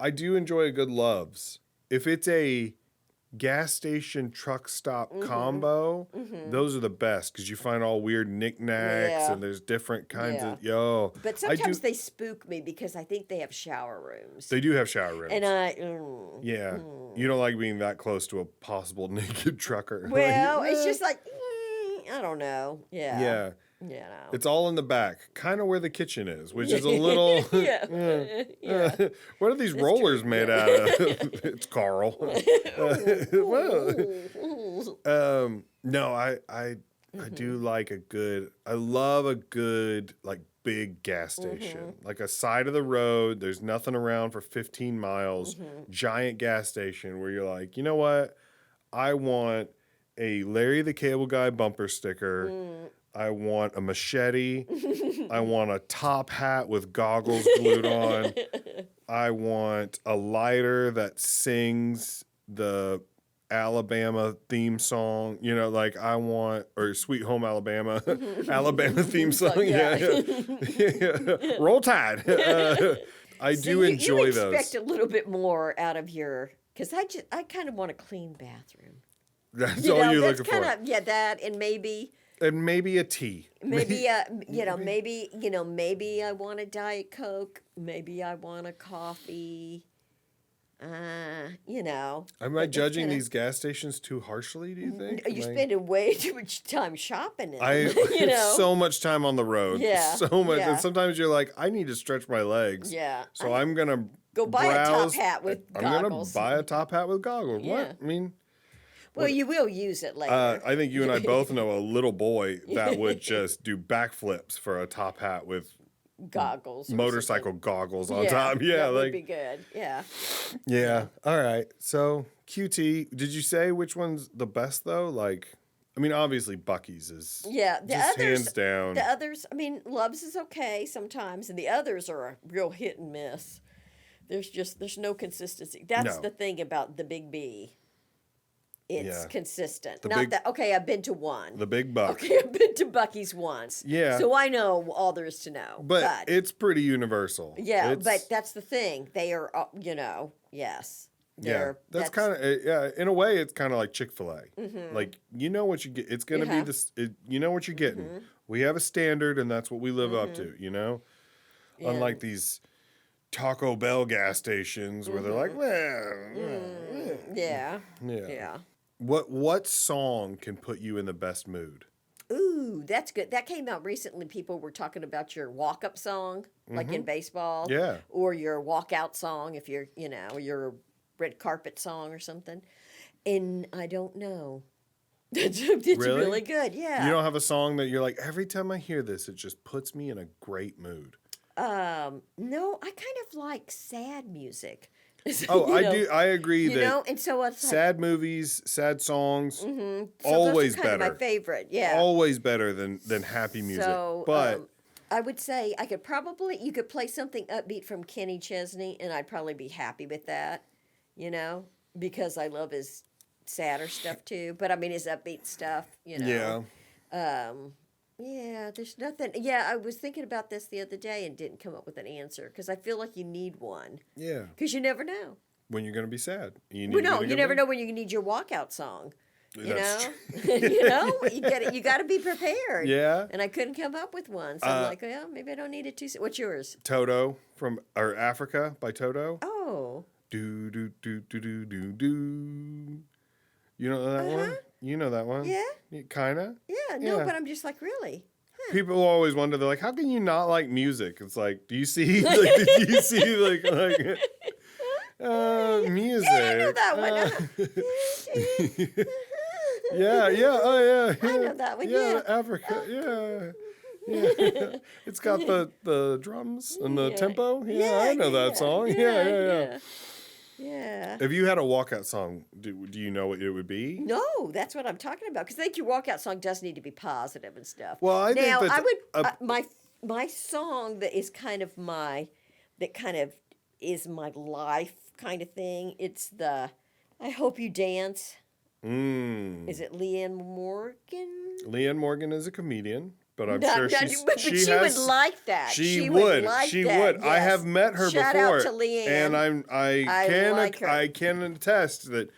I do enjoy a good Love's. If it's a gas station truck stop combo, those are the best because you find all weird knickknacks and there's different kinds of But sometimes they spook me because I think they have shower rooms. They do have shower rooms, and you don't like being that close to a possible naked trucker. Well, it's just like I don't know. Yeah. Yeah. It's all in the back, kind of where the kitchen is, which is a little. What are these rollers made out of? It's Carl. No, I do like a good. I love a good like big gas station, like a side of the road. There's nothing around for 15 miles. Giant gas station where you're like, you know what? I want a Larry the Cable Guy bumper sticker. I want a machete. I want a top hat with goggles glued on. I want a lighter that sings the Alabama theme song. You know, like I want, or Sweet Home Alabama, Alabama theme song. Yeah. Roll Tide. I do enjoy those. You expect a little bit more out of your, because I kind of want a clean bathroom. That's all you're looking for. That and maybe. And maybe a tea. Maybe maybe I want a Diet Coke. Maybe I want a coffee. Am I judging these gas stations too harshly, do you think? You're spending way too much time shopping in them. I so much time on the road. Yeah. So much. Yeah. And sometimes you're like, I need to stretch my legs. Yeah. So I'm going to go buy a top hat with goggles. I'm going to buy a top hat with goggles. Yeah. What? I mean... Well, you will use it later. I think you and I both know a little boy that would just do backflips for a top hat with goggles, motorcycle goggles on top. Yeah, that would be good. Yeah. Yeah. All right. So QT. Did you say which one's the best though? Like, I mean, obviously Buc-ee's is the others, hands down. The others, I mean, Love's is okay sometimes, and the others are a real hit and miss. There's no consistency. That's the thing about the Big B. It's consistent. I've been to one. The Big Buck. Okay, I've been to Buc-ee's once. Yeah. So I know all there is to know. But it's pretty universal. Yeah, but that's the thing. They are, yes. That's kind of, in a way, it's kind of like Chick-fil-A. Like, you know what you get. It's going to be this, you know what you're getting. We have a standard, and that's what we live up to, you know? Yeah. Unlike these Taco Bell gas stations where they're like, Yeah. What song can put you in the best mood? Ooh, that's good. That came out recently. People were talking about your walk-up song, like in baseball. Yeah. Or your walk-out song if you're, your red carpet song or something. And I don't know. It's really good. Yeah. You don't have a song that you're like, every time I hear this, it just puts me in a great mood. No, I kind of like sad music. Oh, I do. I agree You that know, and so it's sad movies, sad songs, so always those are kind better. of my favorite. Yeah. Always better than happy music. So, but I would say you could play something upbeat from Kenny Chesney, and I'd probably be happy with that, you know, because I love his sadder stuff too. But I mean, his upbeat stuff, you know. yeah, Yeah, there's nothing. Yeah, I was thinking about this the other day and didn't come up with an answer because I feel like you need one yeah. because you never know. When you're gonna be sad, you need. Well, no, you never know when you need your walkout song. You That's know, you know, you got to be prepared. Yeah. And I couldn't come up with one, so I'm like, well, maybe I don't need it too. What's yours? Toto or Africa by Toto. Oh. Do do do do do do do. You know that one? You know that one? Yeah. Kinda. Yeah. No, Yeah. but I'm just like, really? People always wonder. They're like, "How can you not like music?" It's like, do you see? Like, do you see like music? Yeah, I know that one. Yeah, yeah, oh yeah. I know that one, yeah. Africa, yeah. Yeah. It's got the drums and the tempo. Yeah, I know that song. Yeah. Yeah. If you had a walkout song, do you know what it would be? No, that's what I'm talking about. Because I think your walkout song does need to be positive and stuff. Well, I think now that's I would my song that is kind of is my life kind of thing. It's the I Hope You Dance. Is it Leanne Morgan? Leanne Morgan is a comedian, but I'm No, sure no, she's, but she she has, would like that. She would. like She that, would. I yes. have met her Shout before, out to Leanne. and I like her. I can attest that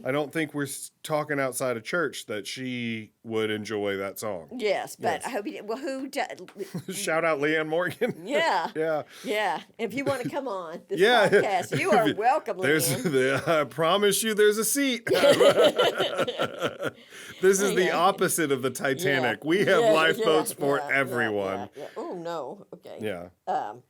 I don't think we're talking outside of church that she would enjoy that song. Yes, but Yes. I hope you did. Well, who does? Shout out Leanne Morgan. Yeah. Yeah. Yeah. If you want to come on this Yeah. podcast, you are welcome, Leanne. I promise you there's a seat. This is the opposite of the Titanic. We have lifeboats for everyone. Yeah. Oh no. Okay. Yeah.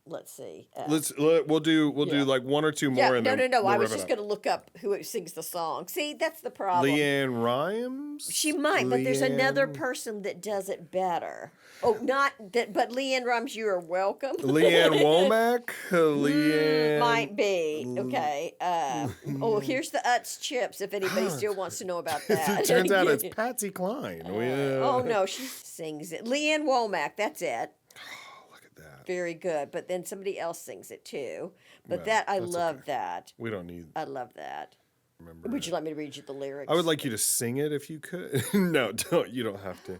Let's see. We'll do like one or two more. And no. then I we'll was wrap just it up. going to look up who sings the song. See, that's the problem. Leanne Rhymes? She might, but there's another person that does it better. Oh, not that, but Leanne Rhymes, you are welcome. Leanne Womack? Leanne. Might be. Okay. Here's the Utz Chips if anybody still wants to know about that. It turns out it's Patsy Cline. Oh, no, she sings it. Leanne Womack, that's it. Look at that. Very good. But then somebody else sings it too. But Well, I that's love okay. that. We don't need. I love that. Remember. Would you like me to read you the lyrics? I would like you to sing it if you could. No, don't. You don't have to.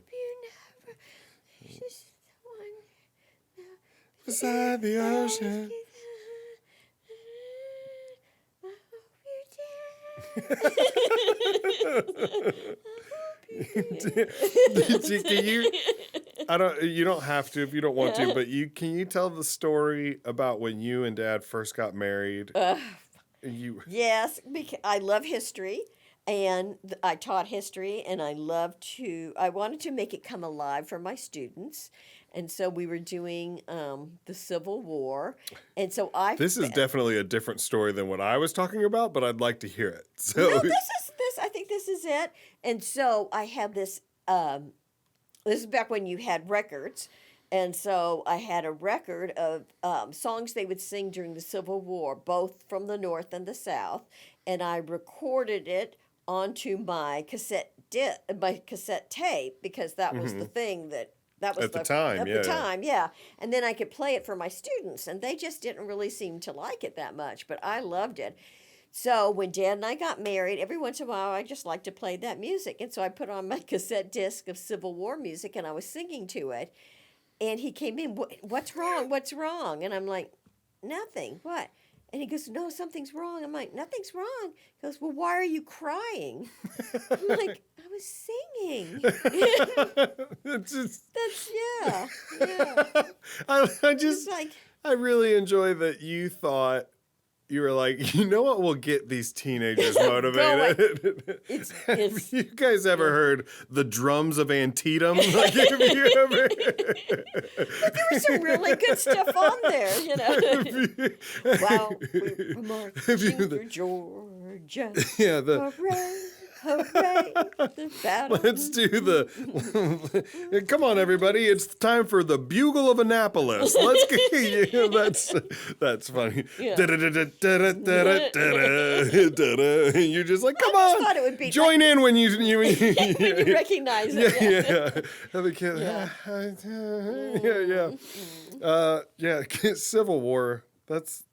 Beside the ocean. Can you? I don't. You don't have to if you don't want to. But can you tell the story about when you and Dad first got married? Yes, because I love history, and I taught history, and I wanted to make it come alive for my students, and so we were doing the Civil War, and so This is definitely a different story than what I was talking about, but I'd like to hear it. So No, this. I think this is it, and so I had this. This is back when you had records. And so I had a record of songs they would sing during the Civil War, both from the North and the South. And I recorded it onto my cassette tape because that was the thing that was At the time, At yeah. the time, yeah. And then I could play it for my students, and they just didn't really seem to like it that much, but I loved it. So when Dad and I got married, every once in a while I just like to play that music. And so I put on my cassette disc of Civil War music, and I was singing to it. And he came in, what's wrong? What's wrong? And I'm like, nothing. What? And he goes, no, something's wrong. I'm like, nothing's wrong. He goes, well, why are you crying? I'm like, I was singing. Yeah. I really enjoy that you thought. You were like, you know what will get these teenagers motivated? Have you guys ever heard the drums of Antietam? Like, have you ever? But there was some really good stuff on there, you know. Wow, we're marching for Georgia. Yeah, Hooray! The battle. Let's do the. Come on, everybody! It's time for the Bugle of Annapolis. Let's get. That's funny. Yeah. You're just like, come on! thought it would be join in when you when you recognize it. yeah. And the kid, yeah. Civil War. That's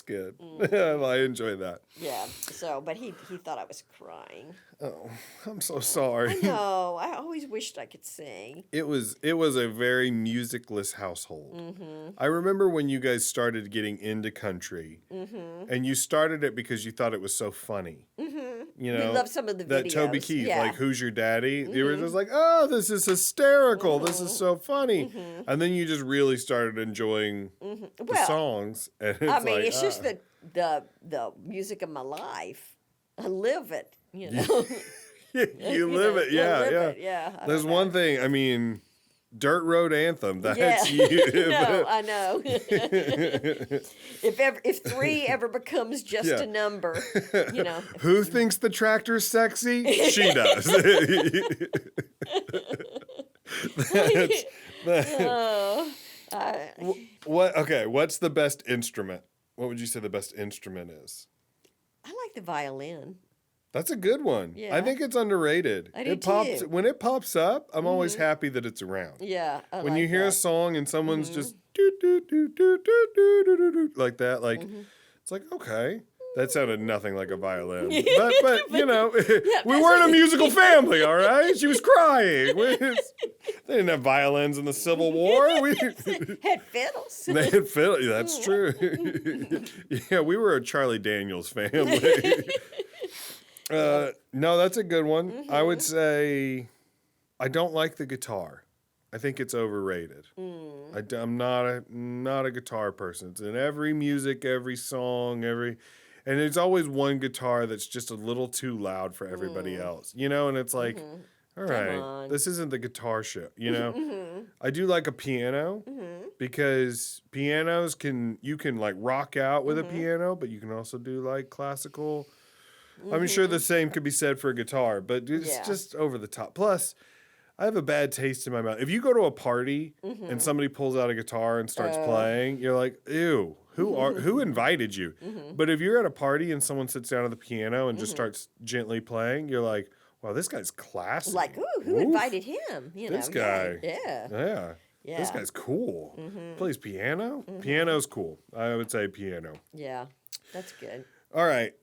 good. I enjoy that. Yeah. So, but he thought I was crying. Oh, I'm so sorry. No, I always wished I could sing. It was a very musicless household. I remember when you guys started getting into country, and you started it because you thought it was so funny. You know, We love some of the that videos. Toby Keith, Yeah. like "Who's Your Daddy?" You were just like, "Oh, this is hysterical! This is so funny!" And then you just really started enjoying the Well, songs. And it's I mean, like, it's just the music of my life. I live it. You know. you live it, I live yeah. it, yeah. I There's don't know. one thing. I mean, Dirt Road Anthem. That's Yeah. you. No, I know. if 3 ever becomes just Yeah. a number, you know. Who thinks the tractor's sexy? She does. Oh, What? Okay. What's the best instrument? What would you say the best instrument is? I like the violin. That's a good one. I Yeah. think it's underrated. I do it pops too. when it pops up. I'm always happy that it's around. Yeah. When like you hear a that. song and someone's just do do do do do do do do do like that, like it's like okay. That sounded nothing like a violin, but you know, we weren't a musical family, all right. She was crying. They didn't have violins in the Civil War. Had fiddles. They had fiddle. Yeah, that's true. Yeah, we were a Charlie Daniels family. No, that's a good one. I would say I don't like the guitar. I think it's overrated. I'm not a guitar person. It's in every music, every song, and there's always one guitar that's just a little too loud for everybody else, you know. And it's like, all right, on. this isn't the guitar show, you know. I do like a piano because pianos you can like rock out with a piano, but you can also do like classical. I'm sure the same could be said for a guitar, but it's just over the top. Plus, I have a bad taste in my mouth. If you go to a party and somebody pulls out a guitar and starts playing, you're like, ew, who invited you? But if you're at a party and someone sits down at the piano and just starts gently playing, you're like, wow, this guy's classy. Like, ooh, who invited him? You know, This guy. Yeah. Yeah. This guy's cool. Plays piano? Piano's cool. I would say piano. Yeah. That's good. All right.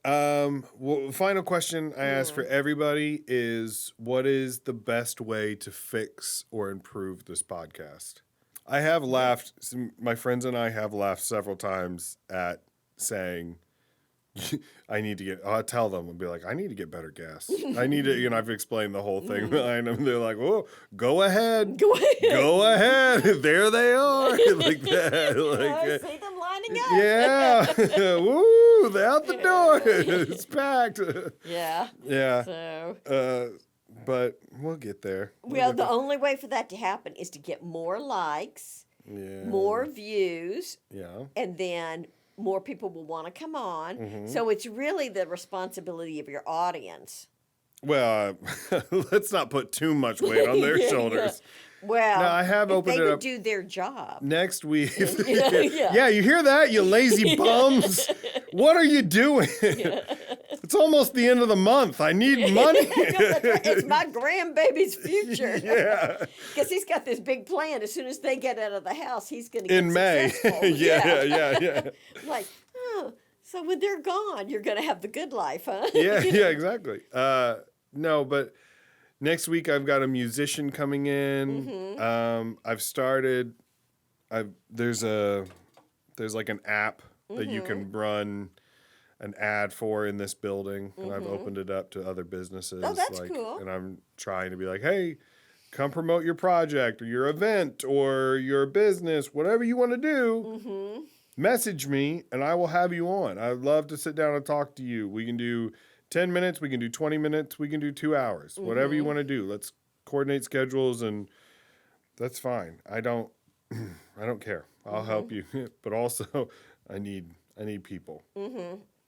Final question I ask for everybody is, what is the best way to fix or improve this podcast? I have laughed. My friends and I have laughed several times at saying, I need to get, I'll tell them and be like, I need to get better guests. I need to, I've explained the whole thing behind them. They're like, oh, go ahead. Go ahead. Go ahead. There they are. Like that. I see them lining up. Yeah. Woo, they're out the door. It's packed. Yeah. Yeah. So, But we'll get there. well, the only way for that to happen is to get more likes, more views, and then more people will want to come on. So it's really the responsibility of your audience. Well, let's not put too much weight on their shoulders. Well, No, I have if opened they it would up. do their job. Next week. Yeah. Yeah, you hear that, you lazy bums? What are you doing? It's almost the end of the month. I need money. It's my grandbaby's future. Yeah. Because he's got this big plan. As soon as they get out of the house, he's going to get In May. successful. Yeah. Like, oh, so when they're gone, you're going to have the good life, huh? Yeah, exactly. No, but next week I've got a musician coming in. I've started. There's like an app that you can run an ad for in this building, and I've opened it up to other businesses. Oh, that's cool. And I'm trying to be like, hey, come promote your project or your event or your business, whatever you want to do. Message me, and I will have you on. I'd love to sit down and talk to you. We can do 10 minutes, we can do 20 minutes, we can do 2 hours. Whatever you want to do. Let's coordinate schedules, and that's fine. I don't care. I'll help you. But also, I need people.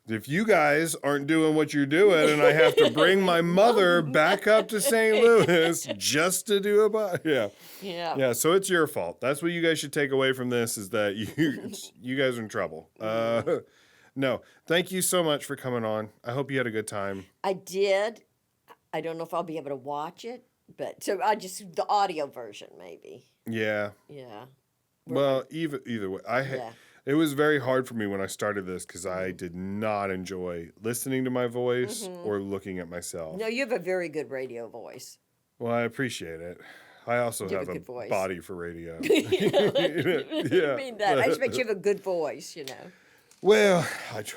if you guys aren't doing what you're doing and I have to bring my mother back up to St. Louis just to do Yeah. yeah, so it's your fault. That's what you guys should take away from this is that you guys are in trouble. No, thank you so much for coming on. I hope you had a good time. I did. I don't know if I'll be able to watch it, but so the audio version maybe. Yeah. Yeah. Well, either way, Yeah. it was very hard for me when I started this because I did not enjoy listening to my voice or looking at myself. No, you have a very good radio voice. Well, I appreciate it. I also You have have a a good voice. body for radio. I mean that. I just bet you have a good voice, Well,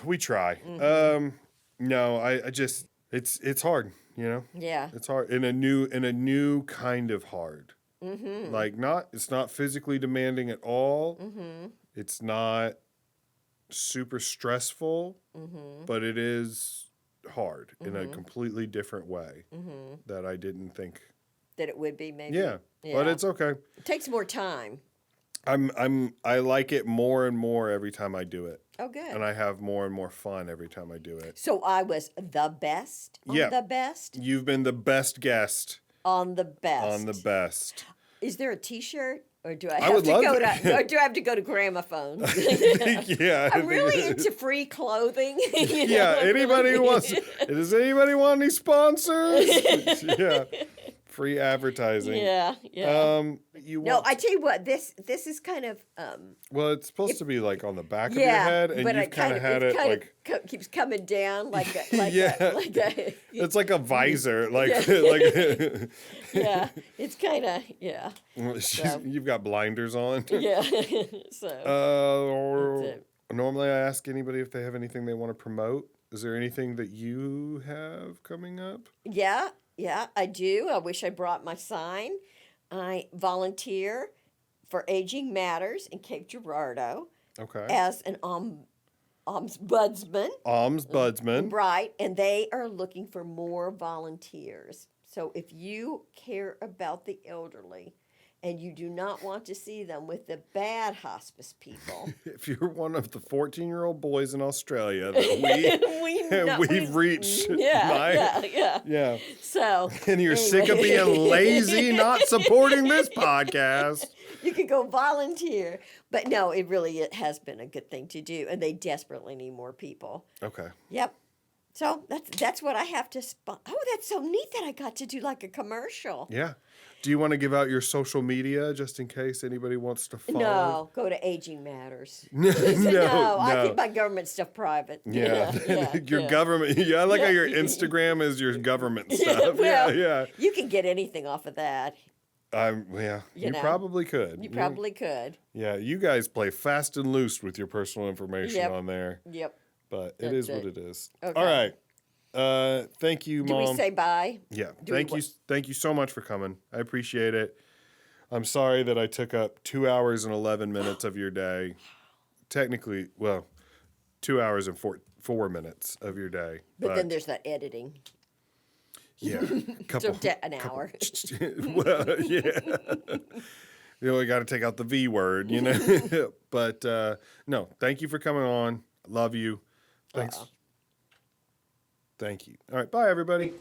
we try. Mm-hmm. No, I just it's hard, Yeah. It's hard in a new kind of hard. Mm-hmm. Like it's not physically demanding at all. Mm-hmm. It's not super stressful, but it is hard in a completely different way that I didn't think. That it would be maybe. Yeah, but it's okay. It takes more time. I like it more and more every time I do it. Oh, good. And I have more and more fun every time I do it. So I was the best on Yeah. the best? You've been the best guest On the best. on the best. Is there a T-shirt? Or do I I have would to love go to- to or do I have to go to Gramophone? Yeah. I'm really into free clothing. Yeah, anybody who wants does anybody want any sponsors? Yeah. Free advertising. Yeah. You No, want I tell you what, this is kind of well, it's supposed to be like on the back of your yeah, head, and but you've it kind of had it like keeps coming down like Yeah. it's it's like a visor, like yeah, it's kind of yeah. So. You've got blinders on. Yeah. So that's it. Normally, I ask anybody if they have anything they want to promote. Is there anything that you have coming up? Yeah, I do. I wish I brought my sign. I volunteer for Aging Matters in Cape Girardeau Okay. as an ombudsman. Ombudsman. Right, and they are looking for more volunteers. So if you care about the elderly and you do not want to see them with the bad hospice people, If you're one of the 14-year-old boys in Australia that we've reached, yeah. So And you're anyway. sick of being lazy, not supporting this podcast. You could go volunteer. But no, it has been a good thing to do, and they desperately need more people. Okay. Yep. So that's what I have to Oh, that's so neat that I got to do like a commercial. Yeah. Do you want to give out your social media just in case anybody wants to follow? No, go to Aging Matters. No, I keep my government stuff private. Yeah. Your government. Yeah, I like how your Instagram is your government stuff. Well, yeah. You can get anything off of that. Yeah. You know. probably could. You probably could. Yeah, you guys play fast and loose with your personal information Yep. on there. Yep. But it That's is it. what it is. Okay. All right. Thank you, Do Mom. we say bye? Yeah. Do we Thank you so much for coming. I appreciate it. I'm sorry that I took up 2 hours and 11 minutes of your day. Technically, 2 hours and 4 minutes of your day. But then there's that editing. Yeah. An hour. Well, yeah. You only got to take out the V word, But no, thank you for coming on. Love you. Thanks. Thank you. All right. Bye, everybody.